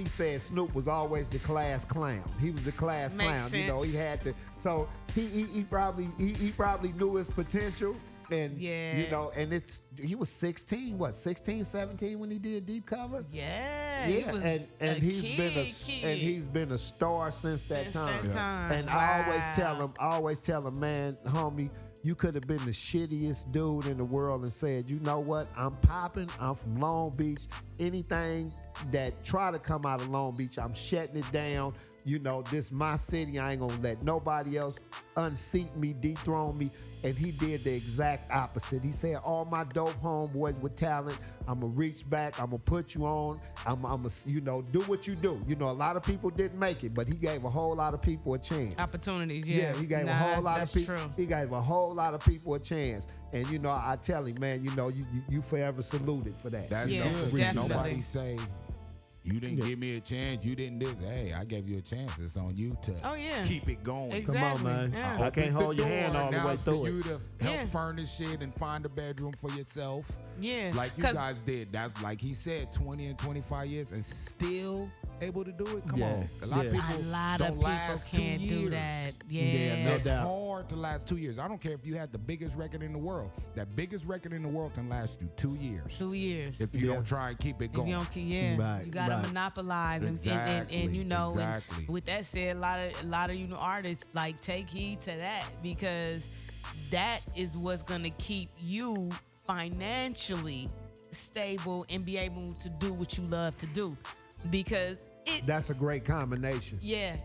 said Snoop was always the class clown. He was the class Makes clown. sense. He had to. So he probably knew his potential. And Yeah. and he was 16, 17 when he did Deep Cover. Yeah, he was and a he's been a star since that Since time. that time. And I always tell him, man, homie, You could have been the shittiest dude in the world and said, you know what? I'm popping. I'm from Long Beach. Anything that try to come out of Long Beach, I'm shutting it down. You know, this my city. I ain't gonna let nobody else unseat me, dethrone me. And he did the exact opposite. He said, all my dope homeboys with talent, I'm gonna reach back. I'm gonna put you on. I'm gonna, you know, do what you do. You know, a lot of people didn't make it, but he gave a whole lot of people a chance. Opportunities, yeah. He gave a whole lot of people. He gave a whole lot of people a chance. And you know, I tell him, man, you know, you forever saluted for that. That's good. Nobody say you didn't give me a chance. You didn't this. Hey, I gave you a chance. It's on you to keep it going. Exactly. Come on, man. Yeah. I can't hold your hand all the way through it. Now it's for you to help Yeah. furnish it and find a bedroom for yourself. Yeah. Like you guys did. That's like he said, 20 and 25 years and still able to do it. Come on. A lot of people don't last 2 years. Do that. It's hard to last 2 years. I don't care if you had the biggest record in the world. That biggest record in the world can last you 2 years. 2 years. If you don't try and keep it going. If you don't keep, Right, you gotta monopolize and you know, and with that said, a lot of you know artists like take heed to that, because that is what's gonna keep you financially stable and be able to do what you love to do, because that's a great combination. Yeah.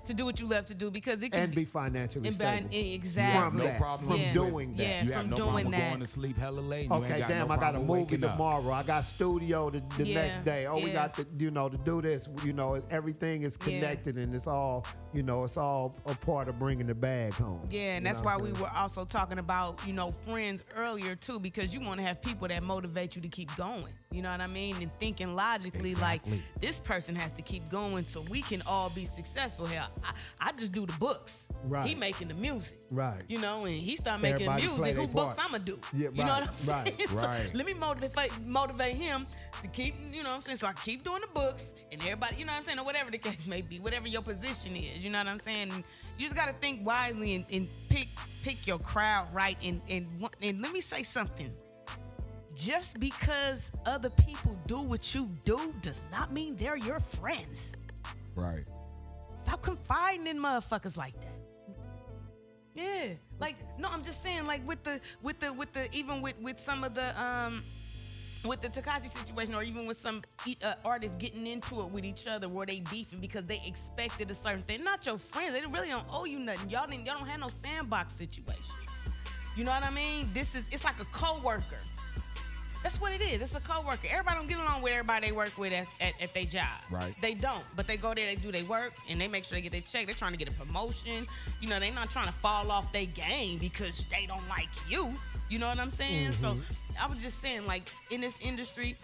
To do what you love to do, because it can and be financially stable. Exactly. From that, from doing that. Yeah, you from have no doing problem that. going to sleep hella late. And Okay, you ain't got damn, no I got a problem movie waking up. tomorrow. I got studio the next day. Oh, we got to, you know, to do this. You know, everything is connected and it's all, you know, it's all a part of bringing the bag home. Yeah, and that's why we were also talking about, you know, friends earlier too, because you want to have people that motivate you to keep going. You know what I mean? And thinking logically, like this person has to keep going so we can all be successful. Hell, I just do the books. Right. He making the music. Right. You know, and he start making Everybody the music. Who books part. I'ma do? Yeah, you know what I'm saying? Right. So let me motivate him to keep, you know what I'm saying? So I keep doing the books, and everybody, you know what I'm saying, or whatever the case may be, whatever your position is, you know what I'm saying? And you just gotta think wisely and pick your crowd right. And let me say something. Just because other people do what you do does not mean they're your friends. Right. Stop confiding in motherfuckers like that. Yeah. Like, no, I'm just saying, like with the even with some of the with the Tekashi situation, or even with some artists getting into it with each other where they beefing because they expected a certain thing. Not your friends. They really don't owe you nothing. Y'all don't have no sandbox situation. You know what I mean? It's like a coworker. That's what it is. It's a coworker. Everybody don't get along with everybody they work with at their job. Right. They don't. But they go there, they do their work, and they make sure they get their check. They're trying to get a promotion. You know, they're not trying to fall off their game because they don't like you. You know what I'm saying? So I was just saying, like, in this industry,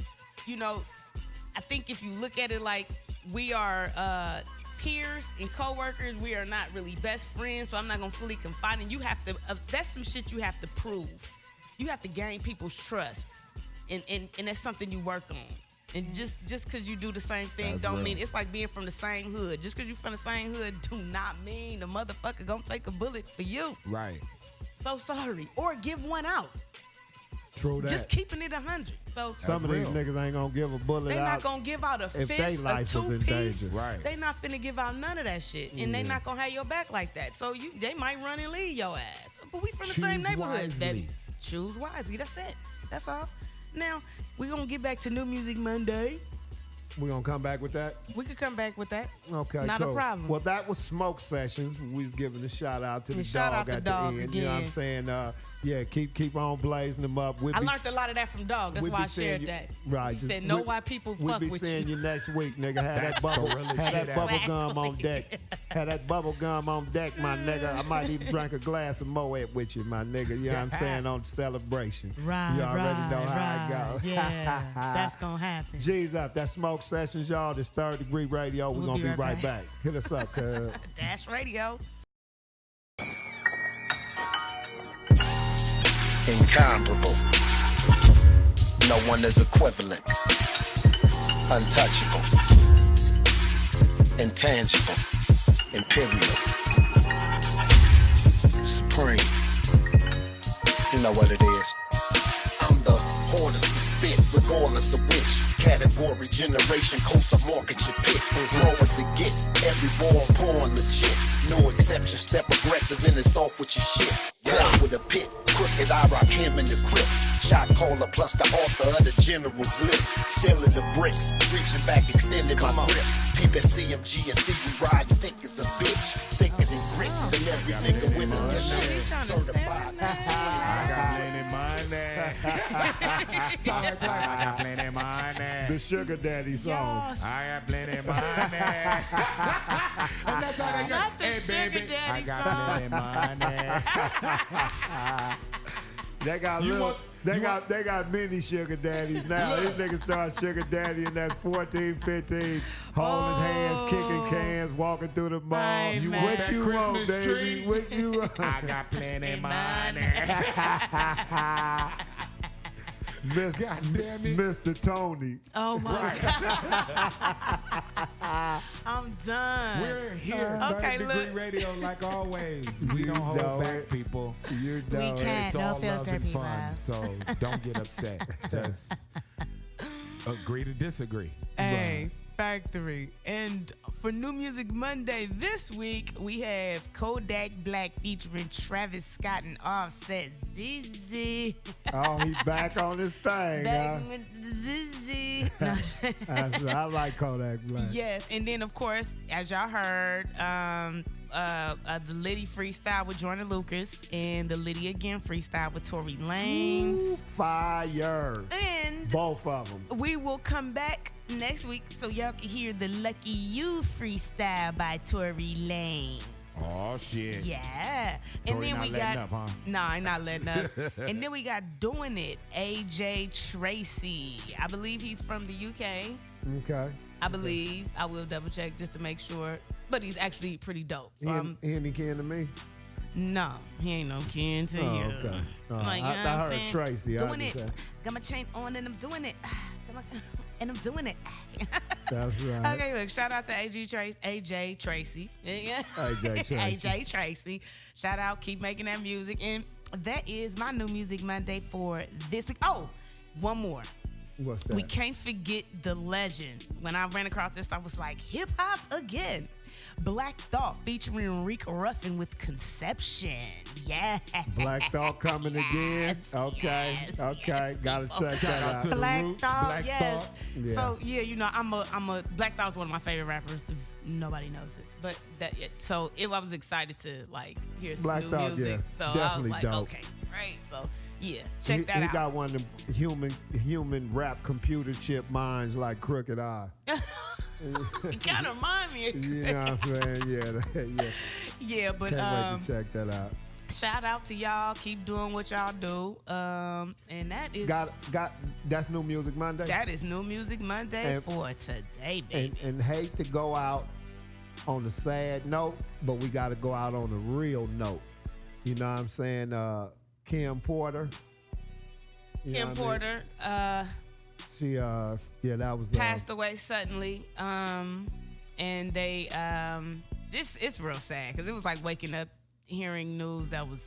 you know, I think if you look at it like we are peers and coworkers, we are not really best friends, so I'm not going to fully confide in you. Have to, that's some shit you have to prove. You have to gain people's trust. And that's something you work on. And just because you do the same thing that's don't real. mean, it's like being from the same hood. Just because you from the same hood do not mean the motherfucker gonna take a bullet for you. Right. So sorry. Or give one out. True that. Just keeping it 100. So some of these niggas ain't gonna give a bullet they out. not gonna give out a if fist, they life a was in two-piece. danger. Right. They not finna give out none of that shit. And they not gonna have your back like that. So they might run and leave your ass. But we from the same neighborhood. Choose wisely. That's it. That's all. Now, we're going to get back to New Music Monday. We're going to come back with that? We could come back with that. Okay, Not cool. a problem. Well, that was Smoke Sessions. We was giving a shout out to the shout dog out the at dog the end. again. You know what I'm saying? Yeah, keep on blazing them up. I learned a lot of that from Dog. That's why I shared that. Right. He said, know why people fuck with you. We'll be seeing you next week, nigga. Have that bubble gum on deck. Have that bubble gum on deck, my nigga. I might even drink a glass of Moet with you, my nigga. You know what I'm saying? On celebration. Right, you already know how it goes. Yeah, that's going to happen. G's up. That's Smoke Sessions, y'all. This Third Degree Radio. We're going to be right back. Hit us up, cuz. Dash Radio. Incomparable. No one is equivalent. Untouchable. Intangible. Imperial. Supreme. You know what it is. I'm the hardest to spit, regardless of which category, generation, coast, or market you pick. Raw as it get, every ball porn legit. No exception, step aggressive and it's off with your shit. Death with a pit, crooked I rock him in the crypt. Shot caller plus the author of the general's list. Still in the bricks, reaching back, extending my grip. Peeping CMG and see we ride thick as a bitch. Thicker than grits and every nigga with us the shit. Certified. I got plenty money. Sound like Black. I got plenty money. The Sugar Daddy song. Yes. I got plenty money. And that's how they go. Not the Hey, Sugar baby, Daddy I got plenty money. They got they got many sugar daddies now. These niggas start sugar daddy in that 14, 15, holding hands, kicking cans, walking through the mall. Right, man. What That you want, Christmas baby? tree? What you want? I got plenty money. God damn it. Mr. Tony. Oh my God. I'm done. We're here. Okay, Degree look. Radio, like always. We don't know hold back, it. people. You know We it. can't. It's No all love filter, and people. fun. So don't get upset. Just agree to disagree. Hey, Factory. And for New Music Monday this week, we have Kodak Black featuring Travis Scott and Offset ZZ. Oh, he back on his thing, huh? Back with the ZZ. No. I like Kodak Black. Yes, and then of course, as y'all heard, the Liddy freestyle with Joyner Lucas and the Liddy Again freestyle with Tory Lanez. Ooh, fire. And Both of them. we will come back next week so y'all can hear the Lucky You freestyle by Tory Lanez. Oh, shit. Yeah. And Tory then not we letting got up, huh? No, I'm not letting up. And then we got Doing It, AJ Tracy. I believe he's from the UK. Okay. I believe. I will double check just to make sure. But he's actually pretty dope. So He any kin to me? no, he ain't no kin to Oh, you. okay. Like, you know I what I'm heard saying? Tracy. Doing I it. just said, Got my chain on and I'm doing it. And I'm doing it. that's right. Okay, look, shout out to AJ Tracy. Yeah. AJ Tracy. AJ Tracy. Shout out, keep making that music. And that is my New Music Monday for this week. Oh, one more. What's that? We can't forget the legend. When I ran across this, I was like, hip hop again. Black Thought featuring RICO Ruffin with Conception. Yeah. Black Thought coming again. Yes, Okay. yes, Okay. yes, Gotta people. check Shout that out out. to the Black Roots, Thought, Black yes. Thought. Yeah. So yeah, you know, I'm a Black Thought's one of my favorite rappers. If nobody knows this, but I was excited to like hear some Black new Thought, music. yeah. So I Definitely was like, dope. okay, great. So yeah, check that He out. got one of them human rap computer chip minds like Crooked Eye. It kind of remind me. You know what I'm saying? Yeah. Yeah, but Can't wait to check that out. shout out to y'all. Keep doing what y'all do. And that is That's New Music Monday. that is New Music Monday And- for today, baby. and hate to go out on a sad note, but we got to go out on a real note. You know what I'm saying? Kim Porter. You know Kim what I mean? Porter She that was passed away suddenly. And they it's real sad because it was like waking up hearing news that was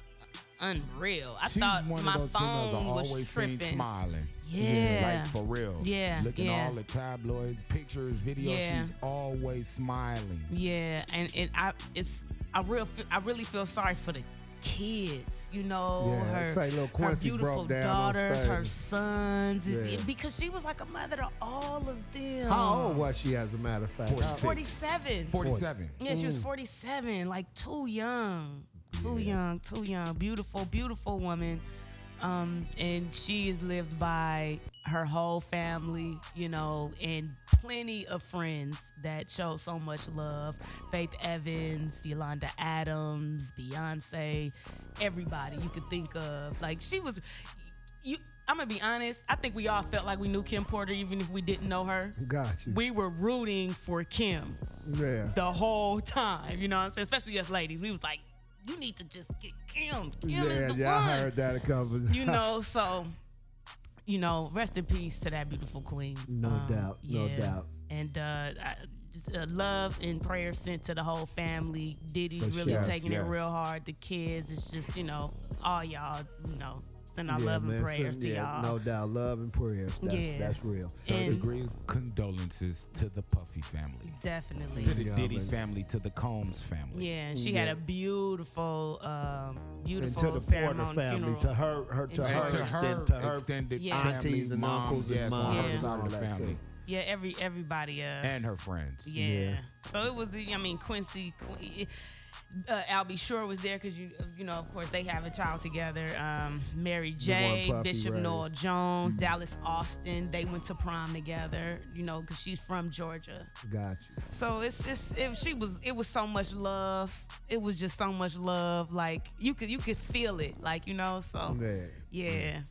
unreal. I She's thought one my of those singers I phone was always seen tripping. smiling. Yeah. Like for real. Yeah, Looking yeah. at all the tabloids, pictures, videos, Yeah. she's always smiling. Yeah, and I really feel sorry for the kids. You know, Yeah, say Lil her Quincy beautiful broke down on daughters, stage. her sons, Yeah. because she was like a mother to all of them. How old was she, as a matter of fact? 46. 47. 47. Yeah, she was 47, like too young. Too young. Beautiful, beautiful woman. And she is lived by her whole family, you know, and plenty of friends that show so much love. Faith Evans, Yolanda Adams, Beyonce, everybody you could think of. Like she was, I'm gonna be honest, I think we all felt like we knew Kim Porter even if we didn't know her. Got you. We were rooting for Kim Yeah. the whole time, you know what I'm saying? Especially us ladies. We was like, you need to just get Kim. Kim is the one. I heard that a couple of You know, so, you know, rest in peace to that beautiful queen. No doubt. And just love and prayers sent to the whole family. Diddy's For really sure. taking Yes. it real hard. The kids, it's just, you know, all y'all, you know, send our love and prayers to y'all. No doubt, love and prayers. That's real. Degree condolences to the Puffy family. Definitely. To the Diddy family, to the Combs family. Yeah, and she had a beautiful and to the Porter family, to her extended aunties and uncles and moms, on her side of the family. Yeah, everybody. And her friends. Yeah. So it was, Quincy, Albie Shore was there because, of course, they have a child together. Mary J., Bishop Noel Jones, Dallas Austin, they went to prom together, because she's from Georgia. Got you. So it was so much love. It was just so much love. Like, you could feel it, so. Yeah.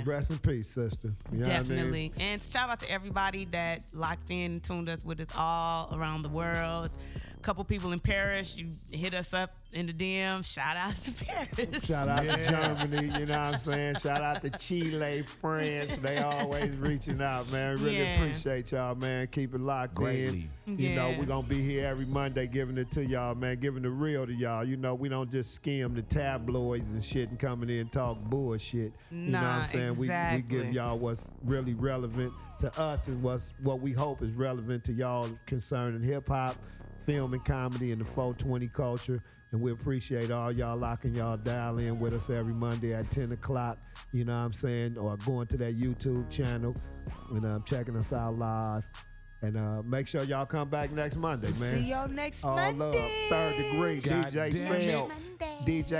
Rest in peace, sister. You know Definitely. what I mean? And shout out to everybody that locked in and tuned us with us all around the world. A couple people in Paris, you hit us up in the DM. Shout out to Paris. Shout out to Germany, you know what I'm saying? Shout out to Chile, France. They always reaching out, man. Really appreciate y'all, man. Keep it locked in. You know, we're going to be here every Monday giving it to y'all, man. Giving the real to y'all. We don't just skim the tabloids and shit and coming in and talk bullshit. You know what I'm saying? Exactly. We give y'all what's really relevant to us and what we hope is relevant to y'all concerning hip-hop, film and comedy, and the 420 culture. And we appreciate all y'all locking y'all dial in with us every Monday at 10 o'clock, you know what I'm saying? Or going to that YouTube channel and checking us out live. And make sure y'all come back next Monday, man. See y'all next all Monday. All love. Third Degree, DJ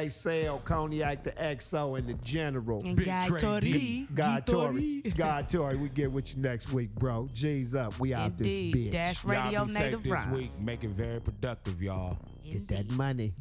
Sale, Coniyac the XO, and the General. And God Torry. We get with you next week, bro. G's up. We out this bitch. Dash Radio Y'all be Native safe Rock. this week. Make it very productive, y'all. Get that money.